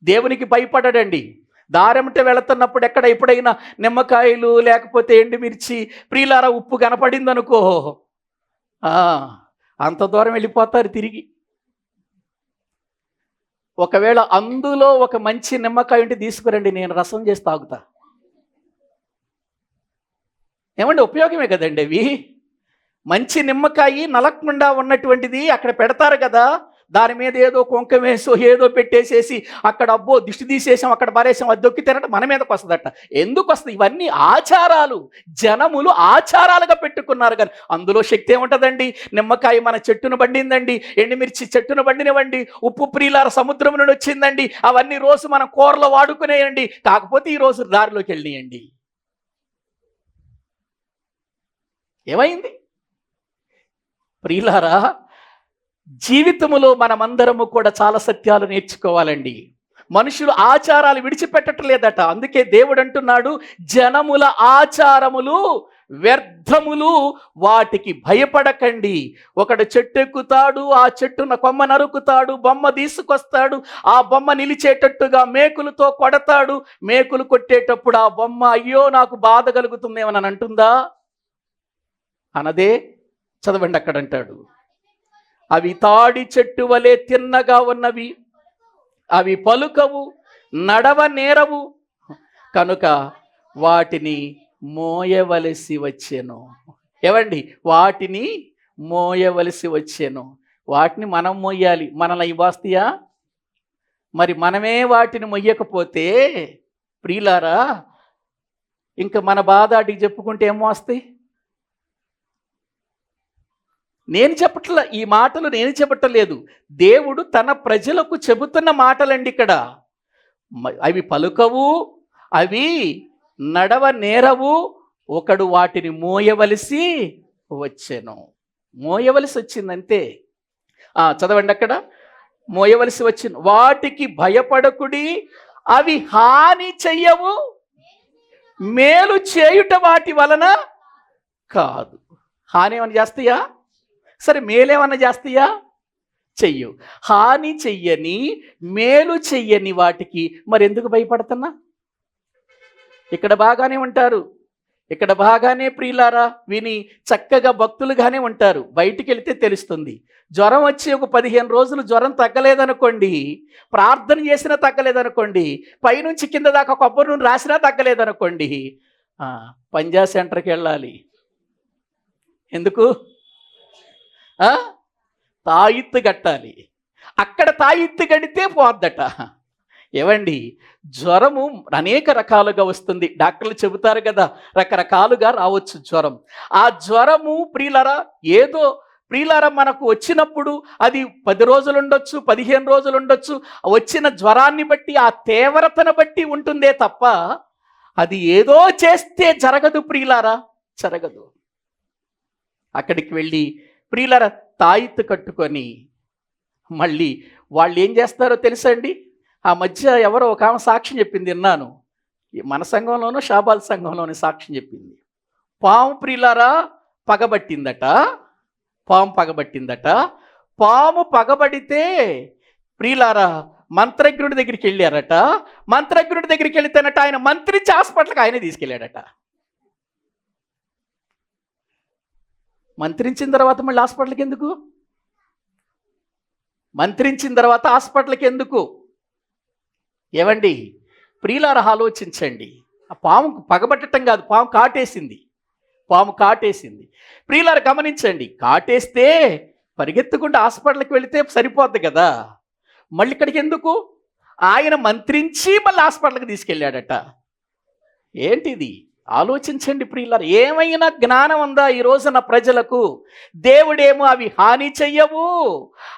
దేవునికి భయపడడండి. దారెంటే వెళుతున్నప్పుడు ఎప్పుడైనా నిమ్మకాయలు లేకపోతే ఎండుమిర్చి, ప్రియులారా ఉప్పు కనపడింది అనుకో, అంత దూరం వెళ్ళిపోతారు తిరిగి. ఒకవేళ అందులో ఒక మంచి నిమ్మకాయ ఉంటే తీసుకురండి, నేను రసం చేసి తాగుతా. ఏమంటే ఉపయోగమే కదండి అవి. మంచి నిమ్మకాయ నలగకుండా ఉన్నటువంటిది అక్కడ పెడతారు కదా, దాని మీద ఏదో కుంకమేసో ఏదో పెట్టేసేసి అక్కడ అబ్బో దిష్టి తీసేసాం అక్కడ పారేసాం, అది దొక్కి తినట మన మీదకి వస్తుందట. ఎందుకు వస్తుంది? ఇవన్నీ ఆచారాలు, జనములు ఆచారాలుగా పెట్టుకున్నారు. కానీ అందులో శక్తి ఏముంటుందండి? నిమ్మకాయ మన చెట్టును పండిందండి, ఎండుమిర్చి చెట్టును పండినవండి, ఉప్పు ప్రియులార సముద్రం నుండి వచ్చిందండి, అవన్నీ రోజు మనం కూరలో వాడుకునేయండి. కాకపోతే ఈరోజు దారిలోకి వెళ్ళియండి. ఏమైంది ప్రియులారా? జీవితములో మనమందరము కూడా చాలా సత్యాలు నేర్చుకోవాలండి. మనుషులు ఆచారాలు విడిచిపెట్టట్లేదట. అందుకే దేవుడు అంటున్నాడు, జనముల ఆచారములు వ్యర్థములు, వాటికి భయపడకండి. ఒకడు చెట్టు ఎక్కుతాడు, ఆ చెట్టున కొమ్మ నరుకుతాడు, బొమ్మ తీసుకొస్తాడు, ఆ బొమ్మ నిలిచేటట్టుగా మేకులతో కొడతాడు. మేకులు కొట్టేటప్పుడు ఆ బొమ్మ అయ్యో నాకు బాధ కలుగుతుందేమని అంటుందా? అనదే. చదవండి, అక్కడ అంటాడు, అవి తాడి చెట్టు వలె తిన్నగా ఉన్నవి, అవి పలుకవు, నడవ నేరవు, కనుక వాటిని మోయవలసి వచ్చెను. ఏవండి, వాటిని మోయవలసి వచ్చెను. వాటిని మనం మోయాలి. మనల్ని ఇవి వస్తాయా? మరి మనమే వాటిని మొయ్యకపోతే ప్రియులారా, ఇంకా మన బాధ అడిగి చెప్పుకుంటే ఏమో వస్తాయి? నేను చెప్పట్లా, ఈ మాటలు నేను చెప్పట్లేదు, దేవుడు తన ప్రజలకు చెబుతున్న మాటలండి ఇక్కడ. అవి పలుకవు, అవి నడవ నేరవు, ఒకడు వాటిని మోయవలసి వచ్చెను. మోయవలసి వచ్చిందంతే. చదవండి అక్కడ, మోయవలసి వచ్చింది. వాటికి భయపడకుడి, అవి హాని చెయ్యవు, మేలు చేయుట వాటి వలన కాదు. హాని ఏమన్నా చేస్తాయా? సరే, మేలేమన్నా చేస్తాయా? చెయ్యు. హాని చెయ్యని, మేలు చెయ్యని వాటికి మరి ఎందుకు భయపడుతున్నా? ఇక్కడ బాగానే ఉంటారు, ఇక్కడ బాగానే ప్రియులారా విని చక్కగా భక్తులుగానే ఉంటారు. బయటికి వెళితే తెలుస్తుంది. జ్వరం వచ్చి ఒక 15 రోజులు జ్వరం తగ్గలేదనుకోండి, ప్రార్థన చేసినా తగ్గలేదనుకోండి, పైనుంచి కింద దాకా కొబ్బరి నూనె రాసినా తగ్గలేదనుకోండి, పంజా సెంటర్కి వెళ్ళాలి. ఎందుకు? తాయిత్తు కట్టాలి. అక్కడ తాయిత్తు కడితే పోద్దట. ఏవండి, జ్వరము అనేక రకాలుగా వస్తుంది. డాక్టర్లు చెబుతారు కదా, రకరకాలుగా రావచ్చు జ్వరం. ఆ జ్వరము ప్రియులారా ఏదో ప్రియులారా మనకు వచ్చినప్పుడు అది 10 రోజులు ఉండొచ్చు, 15 రోజులు ఉండొచ్చు. వచ్చిన జ్వరాన్ని బట్టి, ఆ తీవ్రతను బట్టి ఉంటుందే తప్ప అది ఏదో చేస్తే జరగదు ప్రియులారా, జరగదు. అక్కడికి వెళ్ళి ప్రియులారా తాయిత్తు కట్టుకొని మళ్ళీ వాళ్ళు ఏం చేస్తారో తెలుసా అండి? ఆ మధ్య ఎవరో ఒక ఆమె సాక్ష్యం చెప్పింది, విన్నాను. మన సంఘంలోనూ షాబాల్ సంఘంలోనే సాక్ష్యం చెప్పింది. పాము ప్రియులారా పగబట్టిందట. పాము పగబట్టిందట. పాము పగబడితే ప్రియులారా మంత్రజ్ఞుడి దగ్గరికి వెళ్ళారట. మంత్రజ్ఞుడి దగ్గరికి వెళితేనట ఆయన మంత్రించి హాస్పిటల్కి ఆయనే తీసుకెళ్ళాడట. మంత్రించిన తర్వాత మళ్ళీ హాస్పిటల్కి ఎందుకు? మంత్రించిన తర్వాత హాస్పిటల్కి ఎందుకు? ఏవండి ప్రియులారా ఆలోచించండి. ఆ పాము పగబట్టడం కాదు, పాము కాటేసింది. పాము కాటేసింది. ప్రియులారా గమనించండి, కాటేస్తే పరిగెత్తుకుంటూ హాస్పిటల్కి వెళితే సరిపోద్ది కదా, మళ్ళీ ఇక్కడికి ఎందుకు? ఆయన మంత్రించి మళ్ళీ హాస్పిటల్కి తీసుకెళ్ళాడట. ఏంటిది? ఆలోచించండి ప్రియులారా. ఏమైనా జ్ఞానం ఉందా ఈ రోజున ప్రజలకు? దేవుడేమో అవి హాని చెయ్యవు,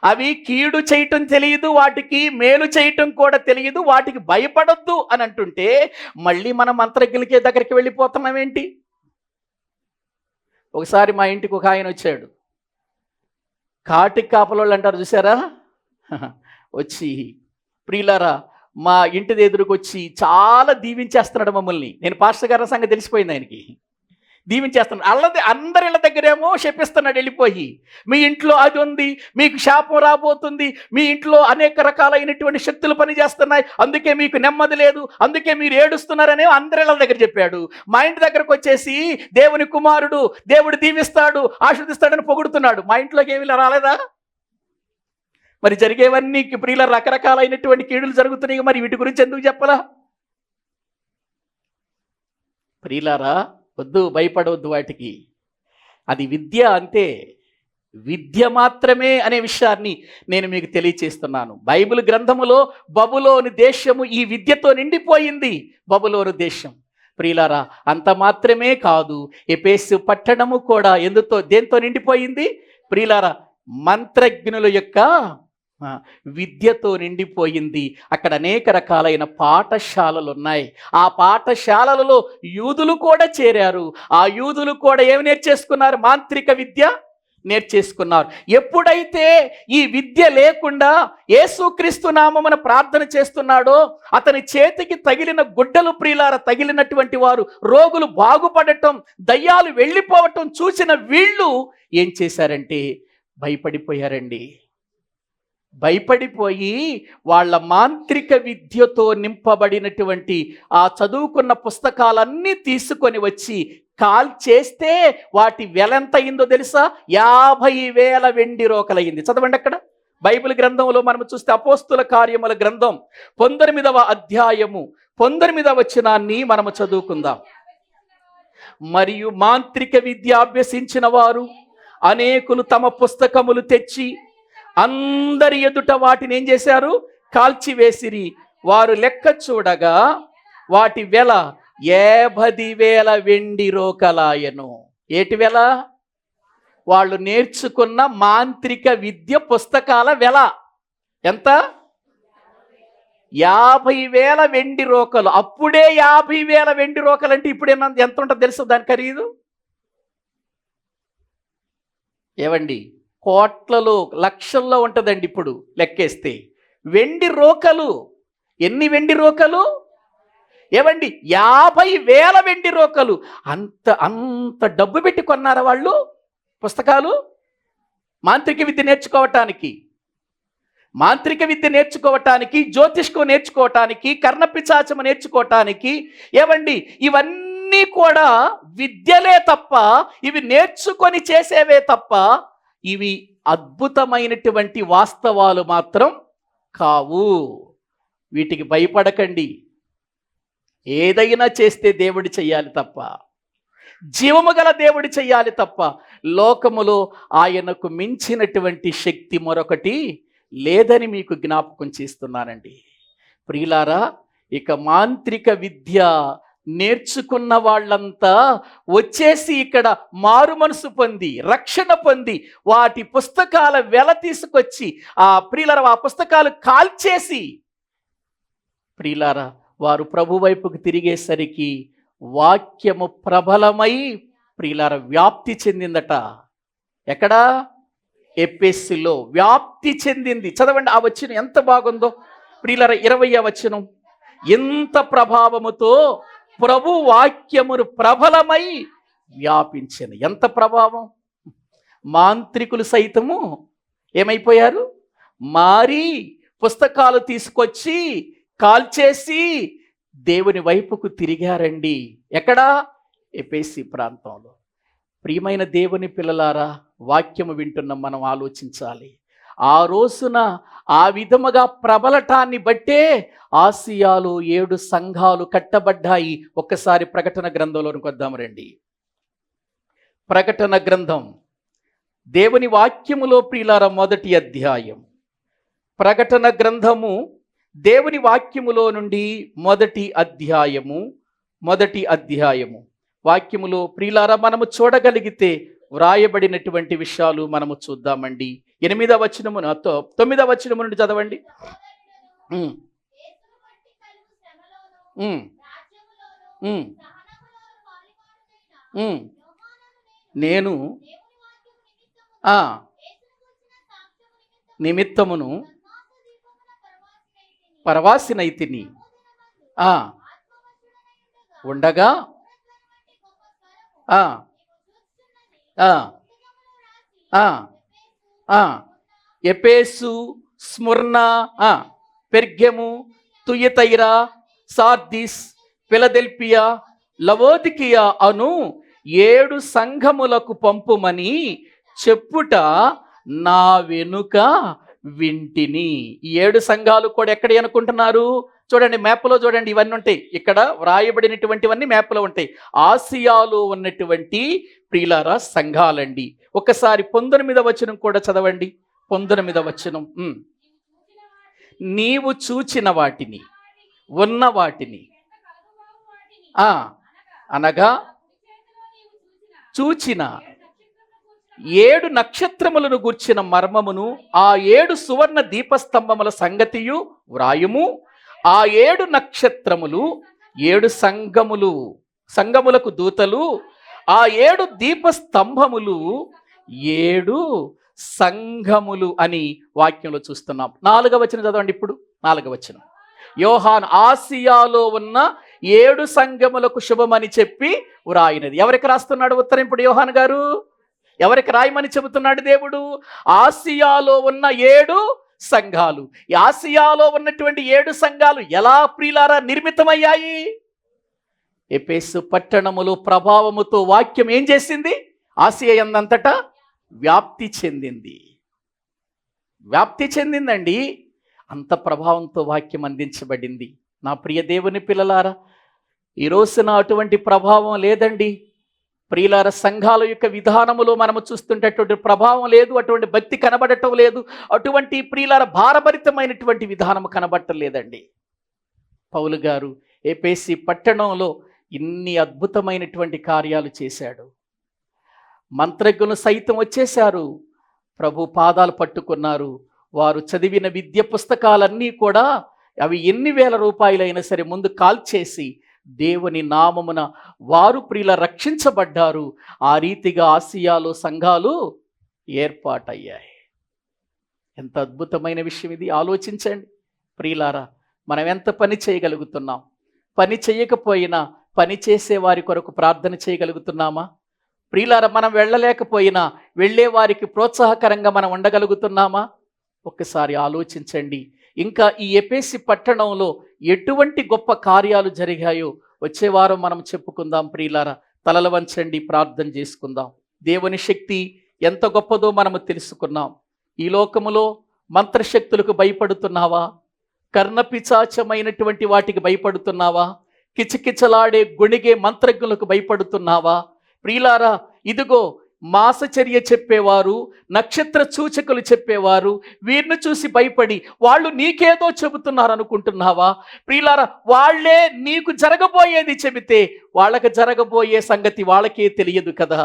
అవి కీడు చేయటం తెలియదు, వాటికి మేలు చేయటం కూడా తెలియదు, వాటికి భయపడొద్దు అని అంటుంటే మళ్ళీ మనం మంత్రజ్ఞులకే దగ్గరికి వెళ్ళిపోతున్నామేంటి? ఒకసారి మా ఇంటికి ఒక ఆయన వచ్చాడు. కాటికి కాపలోళ్ళు అంటారు చూసారా, వచ్చి ప్రియులారా మా ఇంటి ఎదురుకు వచ్చి చాలా దీవించేస్తున్నాడు మమ్మల్ని. నేను పాస్టర్ గారి సంగతి తెలిసిపోయింది ఆయనకి. దీవించేస్తున్నాడు. అందరి ఇళ్ళ దగ్గరేమో శపిస్తున్నాడు వెళ్ళిపోయి. మీ ఇంట్లో అది ఉంది, మీకు శాపం రాబోతుంది, మీ ఇంట్లో అనేక రకాలైనటువంటి శక్తులు పనిచేస్తున్నాయి, అందుకే మీకు నెమ్మది లేదు, అందుకే మీరు ఏడుస్తున్నారనే అందరి ఇళ్ళ దగ్గర చెప్పాడు. మా ఇంటి దగ్గరకు వచ్చేసి దేవుని కుమారుడు, దేవుడు దీవిస్తాడు, ఆశీర్వదిస్తాడని పొగుడుతున్నాడు. మా ఇంట్లోకి ఏమి రాలేదా? మరి జరిగేవన్నీ ప్రియుల రకరకాలైనటువంటి కీడులు జరుగుతున్నాయి, మరి వీటి గురించి ఎందుకు చెప్పలా? ప్రియులారా, వద్దు, భయపడవద్దు వాటికి. అది విద్య అంతే, విద్య మాత్రమే అనే విషయాన్ని నేను మీకు తెలియచేస్తున్నాను. బైబిల్ గ్రంథములో బబులోను దేశము ఈ విద్యతో నిండిపోయింది. బబులోను దేశం ప్రియులారా, అంత మాత్రమే కాదు, ఎఫెసు పట్టణము కూడా దేంతో నిండిపోయింది ప్రియులారా? మంత్రజ్ఞుల యొక్క విద్యతో నిండిపోయింది. అక్కడ అనేక రకాలైన పాఠశాలలు ఉన్నాయి. ఆ పాఠశాలలలో యూదులు కూడా చేరారు. ఆ యూదులు కూడా ఏమి నేర్చేసుకున్నారు? మాంత్రిక విద్య నేర్చేసుకున్నారు. ఎప్పుడైతే ఈ విద్య లేకుండా యేసుక్రీస్తు నామమున ప్రార్థన చేస్తున్నాడో, అతని చేతికి తగిలిన గుడ్డలు ప్రియులార తగిలినటువంటి వారు, రోగులు బాగుపడటం, దయ్యాలు వెళ్ళిపోవటం చూసిన వీళ్ళు ఏం చేశారంటే భయపడిపోయారండి. భయపడిపోయి వాళ్ళ మాంత్రిక విద్యతో నింపబడినటువంటి ఆ చదువుకున్న పుస్తకాలన్నీ తీసుకొని వచ్చి కాల్చేస్తే వాటి వెలంత అయిందో తెలుసా? 50,000 వెండి రోకలయ్యింది. చదవండి అక్కడ బైబిల్ గ్రంథంలో మనం చూస్తే అపోస్తుల కార్యముల గ్రంథం 19వ అధ్యాయము 19వ వచనాన్ని మనము చదువుకుందాం. మరియు మాంత్రిక విద్య అభ్యసించిన వారు అనేకులు తమ పుస్తకములు తెచ్చి అందరి ఎదుట వాటిని ఏం చేశారు? కాల్చివేసిరి. వారు లెక్క చూడగా వాటి వెల 50,000 వెండి రోకలాయను. ఏటి వెల? వాళ్ళు నేర్చుకున్న మాంత్రిక విద్య పుస్తకాల వెల ఎంత? 50,000 వెండి రోకలు. అప్పుడే 50,000 వెండి రోకలు అంటే ఇప్పుడు ఎంత ఉంటుందో తెలుసు దాని ఖరీదు? ఏవండి, కోట్లలో లక్షల్లో ఉంటుందండి ఇప్పుడు లెక్కేస్తే. వెండి రోకలు ఎన్ని వెండి రోకలు? ఏవండి, 50,000 వెండి రోకలు. అంత డబ్బు పెట్టి కొన్నారా వాళ్ళు పుస్తకాలు? మాంత్రిక విద్య నేర్చుకోవటానికి, జ్యోతిష్కం నేర్చుకోవటానికి, కర్ణపిశాచము నేర్చుకోవటానికి. ఏవండి, ఇవన్నీ కూడా విద్యలే తప్ప, ఇవి నేర్చుకొని చేసేవే తప్ప, ఇవి అద్భుతమైనటువంటి వాస్తవాలు మాత్రం కావు. వీటికి భయపడకండి. ఏదైనా చేస్తే దేవుడు చెయ్యాలి తప్ప, జీవము గల దేవుడు చెయ్యాలి తప్ప, లోకములో ఆయనకు మించినటువంటి శక్తి మరొకటి లేదని మీకు జ్ఞాపకం చేస్తున్నానండి. ప్రియులారా, ఇక మాంత్రిక విద్య నేర్చుకున్న వాళ్ళంతా వచ్చేసి ఇక్కడ మారు మనసు పొంది, రక్షణ పొంది, వాటి పుస్తకాల వెల తీసుకొచ్చి ప్రియులారా ఆ పుస్తకాలు కాల్చేసి ప్రియులారా వారు ప్రభు వైపుకు తిరిగేసరికి వాక్యము ప్రబలమై ప్రియులారా వ్యాప్తి చెందిందట. ఎక్కడ? ఎఫెసులో వ్యాప్తి చెందింది. చదవండి ఆ వచనం ఎంత బాగుందో ప్రియులారా. 20వ వచనం, ఎంత ప్రభావముతో ప్రభు వాక్యమును ప్రబలమై వ్యాపించిన. ఎంత ప్రభావం! మాంత్రికులు సైతము ఏమైపోయారు? మారి పుస్తకాలు తీసుకొచ్చి కాల్చేసి దేవుని వైపుకు తిరిగారండి. ఎక్కడ? ఎఫెసు ప్రాంతంలో. ప్రియమైన దేవుని పిల్లలారా, వాక్యము వింటున్న మనం ఆలోచించాలి. ఆ రోజున ఆ విధముగా ప్రబలటాన్ని బట్టే ఆసియాలో 7 సంఘాలు కట్టబడ్డాయి. ఒక్కసారి ప్రకటన గ్రంథంలోనికి వద్దాము రండి. ప్రకటన గ్రంథం దేవుని వాక్యములో ప్రియులారా 1వ అధ్యాయం. ప్రకటన గ్రంథము దేవుని వాక్యములో నుండి 1వ అధ్యాయము వాక్యములో ప్రియులారా మనము చూడగలిగితే వ్రాయబడినటువంటి విషయాలు మనము చూద్దామండి. 9వ వచనము 9వ వచనము నుండి చదవండి. నేను నిమిత్తమును పరవాసినైతిని ఉండగా ఆ, ఆ, ఆ, ఆ. ఎపేసు, స్ముర్ణ, ఆ, పెర్గెము, తుయతైరా, సార్దిస్, ఫిలదెల్ఫియా, లవోదికియా అను 7 సంఘములకు పంపుమని చెప్పుట నా వెనుక వింటిని. ఈ 7 సంఘాలు కూడా ఎక్కడ అనుకుంటున్నారు? చూడండి, మ్యాప్లో చూడండి, ఇవన్నీ ఉంటాయి. ఇక్కడ వ్రాయబడినటువంటివన్నీ మ్యాప్లో ఉంటాయి. ఆసియాలో ఉన్నటువంటి ప్రియులారా సంఘాలండి. ఒకసారి 19వ వచనం కూడా చదవండి. 19వ వచనం. నీవు చూచిన వాటిని, ఉన్న వాటిని, ఆ అనగా చూచిన 7 నక్షత్రములను గూర్చిన మర్మమును, ఆ 7 సువర్ణ దీపస్తంభముల సంగతియు వ్రాయుము. ఆ 7 నక్షత్రములు 7 సంఘములు, సంఘములకు దూతలు. ఆ 7 దీపస్తంభములు 7 సంఘములు అని వాక్యంలో చూస్తున్నాం. 4వ వచనం చదవండి ఇప్పుడు. 4వ వచనం. యోహాన్ ఆసియాలో ఉన్న 7 సంఘములకు శుభమని చెప్పి వ్రాయినది. ఎవరికి రాస్తున్నాడు ఉత్తరం ఇప్పుడు యోహాన్ గారు? ఎవరికి రాయమని చెబుతున్నాడు దేవుడు? ఆసియాలో ఉన్న 7 సంఘాలు. ఈ ఆసియాలో ఉన్నటువంటి 7 సంఘాలు ఎలా ప్రియులారా నిర్మితమయ్యాయి? ఎఫెసు పట్టణములో ప్రభావముతో వాక్యం ఏం చేసింది? ఆసియా యందంతటా వ్యాప్తి చెందింది. వ్యాప్తి చెందిందండి. అంత ప్రభావంతో వాక్యం అందించబడింది. నా ప్రియ దేవుని పిల్లలారా, ఈ రోజున అటువంటి ప్రభావం లేదండి. ప్రియులార, సంఘాల యొక్క విధానములో మనము చూస్తుంటే అటువంటి ప్రభావం లేదు, అటువంటి భక్తి కనబడటం లేదు, అటువంటి ప్రియులార భారభరితమైనటువంటి విధానం కనబడటం లేదండి. పౌలు గారు ఎఫెసు పట్టణంలో ఇన్ని అద్భుతమైనటువంటి కార్యాలు చేశాడు. మంత్రజ్ఞులు సైతం వచ్చేశారు, ప్రభు పాదాలు పట్టుకున్నారు. వారు చదివిన విద్య పుస్తకాలన్నీ కూడా అవి ఎన్ని వేల రూపాయలైనా సరే ముందు కాల్చేసి దేవుని నామమున వారు ప్రియుల రక్షించబడ్డారు. ఆ రీతిగా ఆసియాలో సంఘాలు ఏర్పాటయ్యాయి. ఎంత అద్భుతమైన విషయం ఇది! ఆలోచించండి ప్రియులారా, మనం ఎంత పని చేయగలుగుతున్నాం? పని చేయకపోయినా పని చేసే వారి కొరకు ప్రార్థన చేయగలుగుతున్నామా? ప్రియులారా, మనం వెళ్ళలేకపోయినా వెళ్ళే వారికి ప్రోత్సాహకరంగా మనం ఉండగలుగుతున్నామా? ఒక్కసారి ఆలోచించండి. ఇంకా ఈ ఎఫెసు పట్టణంలో ఎటువంటి గొప్ప కార్యాలు జరిగాయో వచ్చే వారం మనం చెప్పుకుందాం. ప్రియులారా, తలలు వంచండి, ప్రార్థన చేసుకుందాం. దేవుని శక్తి ఎంత గొప్పదో మనము తెలుసుకున్నాం. ఈ లోకములో మంత్రశక్తులకు భయపడుతున్నావా? కర్ణపిచాచమైనటువంటి వాటికి భయపడుతున్నావా? కిచకిచలాడే గొణిగే మంత్రజ్ఞులకు భయపడుతున్నావా? ప్రియులారా, ఇదిగో మాసచర్య చెప్పేవారు, నక్షత్ర సూచకులు చెప్పేవారు, వీరిని చూసి భయపడి వాళ్ళు నీకేదో చెబుతున్నారు అనుకుంటున్నావా? ప్రియులారా, వాళ్లే నీకు జరగబోయేది చెబితే వాళ్ళకి జరగబోయే సంగతి వాళ్ళకే తెలియదు కదా.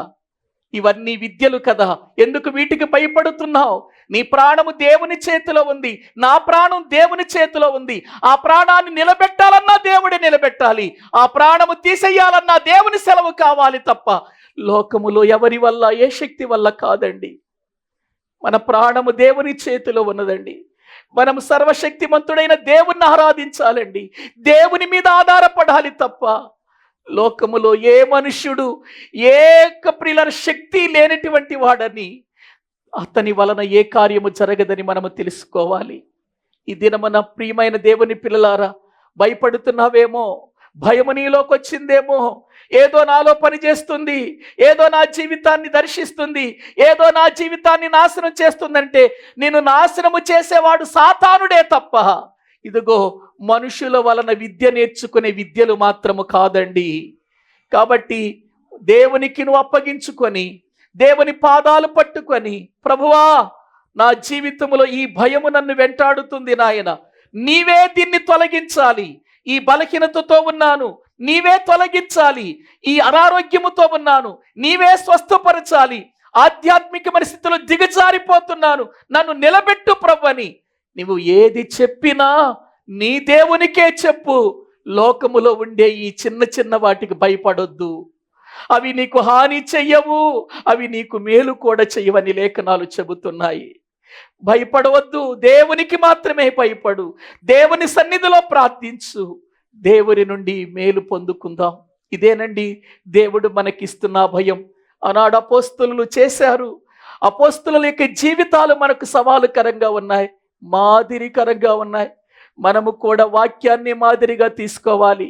ఇవన్నీ విద్యలు కదా. ఎందుకు వీటికి భయపడుతున్నావు? నీ ప్రాణము దేవుని చేతిలో ఉంది, నా ప్రాణం దేవుని చేతిలో ఉంది. ఆ ప్రాణాన్ని నిలబెట్టాలన్నా దేవుడే నిలబెట్టాలి, ఆ ప్రాణము తీసేయాలన్నా దేవుని సెలవు కావాలి తప్ప లోకములో ఎవరి వల్ల, ఏ శక్తి వల్ల కాదండి. మన ప్రాణము దేవుని చేతిలో ఉన్నదండి. మనం సర్వశక్తిమంతుడైన దేవుణ్ణి ఆరాధించాలండి, దేవుని మీద ఆధారపడాలి తప్ప లోకములో ఏ మనుష్యుడు ప్రియుల శక్తి లేనటువంటి వాడని, అతని వలన ఏ కార్యము జరగదని మనము తెలుసుకోవాలి. ఈ దినమున ప్రియమైన దేవుని పిల్లలారా, భయపడుతున్నావేమో, భయము నీలోకి వచ్చిందేమో, ఏదో నాలో పని చేస్తుంది, ఏదో నా జీవితాన్ని దర్శిస్తుంది, ఏదో నా జీవితాన్ని నాశనం చేస్తుందంటే నేను నాశనము చేసేవాడు సాతానుడే తప్ప ఇదిగో మనుషుల వలన విద్య నేర్చుకునే విద్యలు మాత్రము కాదండి. కాబట్టి దేవునికి నువ్వు అప్పగించుకొని దేవుని పాదాలు పట్టుకొని, ప్రభువా, నా జీవితంలో ఈ భయము నన్ను వెంటాడుతుంది నాయన, నీవే దీన్ని తొలగించాలి. ఈ బలహీనతతో ఉన్నాను, నీవే తొలగించాలి. ఈ అనారోగ్యముతో ఉన్నాను, నీవే స్వస్థపరచాలి. ఆధ్యాత్మిక పరిస్థితుల్లో దిగజారిపోతున్నాను, నన్ను నిలబెట్టు ప్రభువని నువ్వు ఏది చెప్పినా నీ దేవునికే చెప్పు. లోకములో ఉండే ఈ చిన్న చిన్న వాటికి భయపడొద్దు. అవి నీకు హాని చెయ్యవు, అవి నీకు మేలు కూడా చెయ్యవని లేఖనాలు చెబుతున్నాయి. భయపడవద్దు, దేవునికి మాత్రమే భయపడు, దేవుని సన్నిధిలో ప్రార్థించు, దేవుని నుండి మేలు పొందుకుందాం. ఇదేనండి దేవుడు మనకిస్తున్న భయం. ఆనాడు అపోస్తలులు చేశారు. అపోస్తలుల యొక్క జీవితాలు మనకు సవాలుకరంగా ఉన్నాయి, మాదిరికరంగా ఉన్నాయి. మనము కూడా వాక్యాన్ని మాదిరిగా తీసుకోవాలి,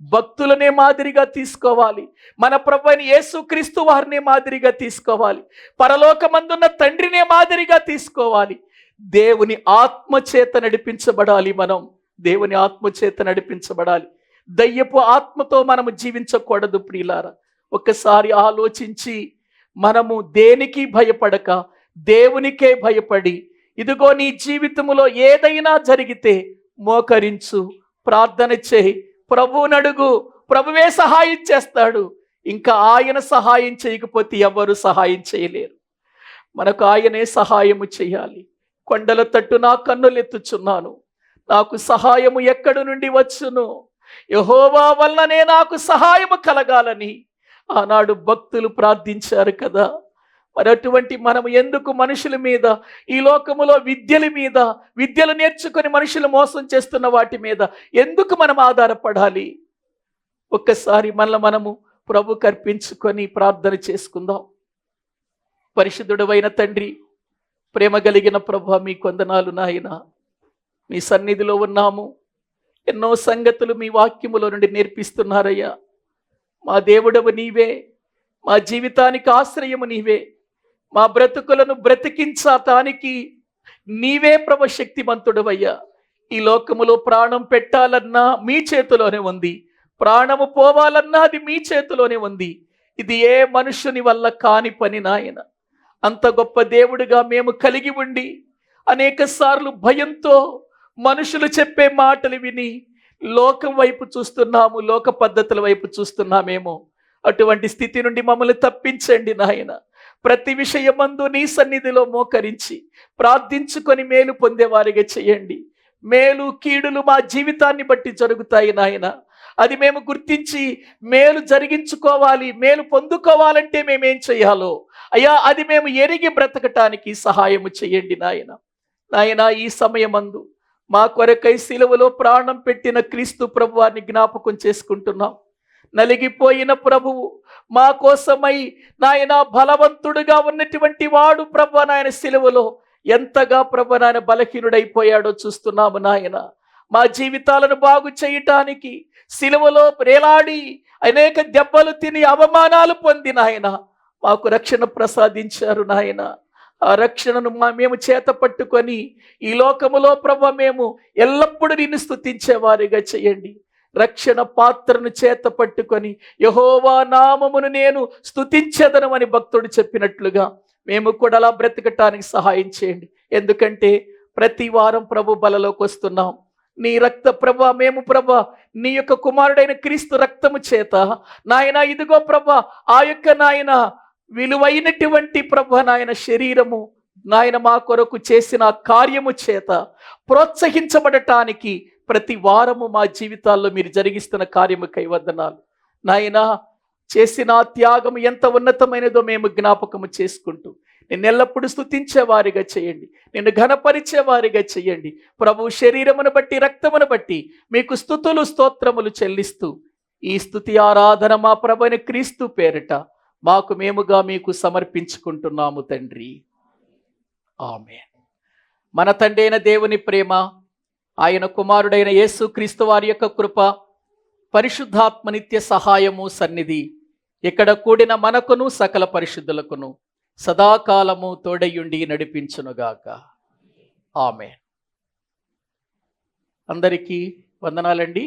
భక్తులనే మాదిరిగా తీసుకోవాలి, మన ప్రభువైన యేసుక్రీస్తు వారిని మాదిరిగా తీసుకోవాలి, పరలోకమందున్న తండ్రినే మాదిరిగా తీసుకోవాలి. దేవుని ఆత్మచేత నడిపించబడాలి. మనం దేవుని ఆత్మచేత నడిపించబడాలి. దయ్యపు ఆత్మతో మనము జీవించకూడదు ప్రియులారా. ఒక్కసారి ఆలోచించి మనము దేనికి భయపడక దేవునికే భయపడి, ఇదిగో నీ జీవితంలో ఏదైనా జరిగితే మోకరించు, ప్రార్థన చేయి, ప్రభువునడుగు, ప్రభువే సహాయం చేస్తాడు. ఇంకా ఆయన సహాయం చేయకపోతే ఎవరు సహాయం చేయలేరు. మనకు ఆయనే సహాయము చేయాలి. కొండల తట్టు నా కన్నులెత్తుచున్నాను, నాకు సహాయము ఎక్కడి నుండి వచ్చును? యెహోవా వల్లనే నాకు సహాయము కలగాలని ఆనాడు భక్తులు ప్రార్థించారు కదా. మరి అటువంటి మనం ఎందుకు మనుషుల మీద, ఈ లోకములో విద్యల మీద, విద్యలు నేర్చుకొని మనుషులు మోసం చేస్తున్న వాటి మీద ఎందుకు మనం ఆధారపడాలి? ఒక్కసారి మనము ప్రభువుకు అర్పించుకొని ప్రార్థన చేసుకుందాం. పరిశుద్ధుడవైన తండ్రి, ప్రేమ కలిగిన ప్రభువా, మీ వందనాలు నాయనా. మీ సన్నిధిలో ఉన్నాము, ఎన్నో సంగతులు మీ వాక్యములో నుండి నేర్పిస్తున్నారయ్యా. మా దేవుడవు నీవే, మా జీవితానికి ఆశ్రయము నీవే, మా బ్రతుకులను బ్రతికించటానికి నీవే ప్రభు శక్తిమంతుడవయ్యా. ఈ లోకములో ప్రాణం పెట్టాలన్నా మీ చేతిలోనే ఉంది, ప్రాణము పోవాలన్నా అది మీ చేతిలోనే ఉంది. ఇది ఏ మనుషుని వల్ల కాని పని నాయన. అంత గొప్ప దేవుడిగా మేము కలిగి ఉండి అనేక సార్లు భయంతో మనుషులు చెప్పే మాటలు విని లోకం వైపు చూస్తున్నాము, లోక పద్ధతుల వైపు చూస్తున్నామేమో. అటువంటి స్థితి నుండి మమ్మల్ని తప్పించండి నాయన. ప్రతి విషయమందు నీ సన్నిధిలో మోకరించి ప్రార్థించుకొని మేలు పొందేవారిగా చేయండి. మేలు కీడులు మా జీవితాన్ని బట్టి జరుగుతాయి నాయన. అది మేము గుర్తించి మేలు జరిగించుకోవాలి, మేలు పొందుకోవాలంటే మేమేం చేయాలో అయ్యా, అది మేము ఎరిగి బ్రతకటానికి సహాయము చేయండి నాయన. నాయన, ఈ సమయమందు మా కొరకై సిలువలో ప్రాణం పెట్టిన క్రీస్తు ప్రభువాన్ని జ్ఞాపకం చేసుకుంటున్నాం. నలిగిపోయిన ప్రభువు మా కోసమై నాయన బలవంతుడుగా ఉన్నటువంటి వాడు ప్రభు నాయన సిలువలో ఎంతగా ప్రభు నాయన బలహీనుడైపోయాడో చూస్తున్నాము నాయన. మా జీవితాలను బాగు చేయటానికి సిలువలో ప్రేలాడి అనేక దెబ్బలు తిని అవమానాలు పొంది నాయన మాకు రక్షణ ప్రసాదించారు నాయన. ఆ రక్షణను మేము చేత పట్టుకొని ఈ లోకములో ప్రభు మేము ఎల్లప్పుడూ నిన్ను స్తుతించే వారిగా చేయండి. రక్షణ పాత్రను చేత పట్టుకొని యెహోవా నామమును నేను స్తుతించెదను అని భక్తుడు చెప్పినట్లుగా మేము కూడా అలా బ్రతకటానికి సహాయం చేయండి. ఎందుకంటే ప్రతి వారం ప్రభు బలలోకి వస్తున్నాం. నీ రక్త ప్రభా, మేము ప్రభా నీ యొక్క కుమారుడైన క్రీస్తు రక్తము చేత నాయన, ఇదిగో ప్రభా ఆ యొక్క నాయన విలువైనటువంటి ప్రభా నాయన శరీరము నాయన మా కొరకు చేసిన కార్యము చేత ప్రోత్సహించబడటానికి ప్రతి వారము మా జీవితాల్లో మీరు జరిగిస్తున్న కార్యముకై వందనాలు నాయన. చేసిన త్యాగం ఎంత ఉన్నతమైనదో మేము జ్ఞాపకము చేసుకుంటూ నిన్ను ఎల్లప్పుడూ స్తుతించే వారిగా చేయండి, నిన్ను ఘనపరిచే వారిగా చేయండి. ప్రభు శరీరమును బట్టి రక్తమును బట్టి మీకు స్తుతులు స్తోత్రములు చెల్లిస్తూ ఈ స్తుతి ఆరాధన మా ప్రభువైన క్రీస్తు పేరిట మాకు మేముగా మీకు సమర్పించుకుంటున్నాము తండ్రి. ఆమేన్. మన తండ్రి అయిన దేవుని ప్రేమ, ఆయన కుమారుడైన యేసు క్రీస్తు వారి యొక్క కృప, పరిశుద్ధాత్మ నిత్య సహాయము సన్నిధి ఇక్కడ కూడిన మనకును సకల పరిశుద్ధులకును సదాకాలము తోడయుండి నడిపించునుగాక. ఆమేన్. అందరికీ వందనాలండి.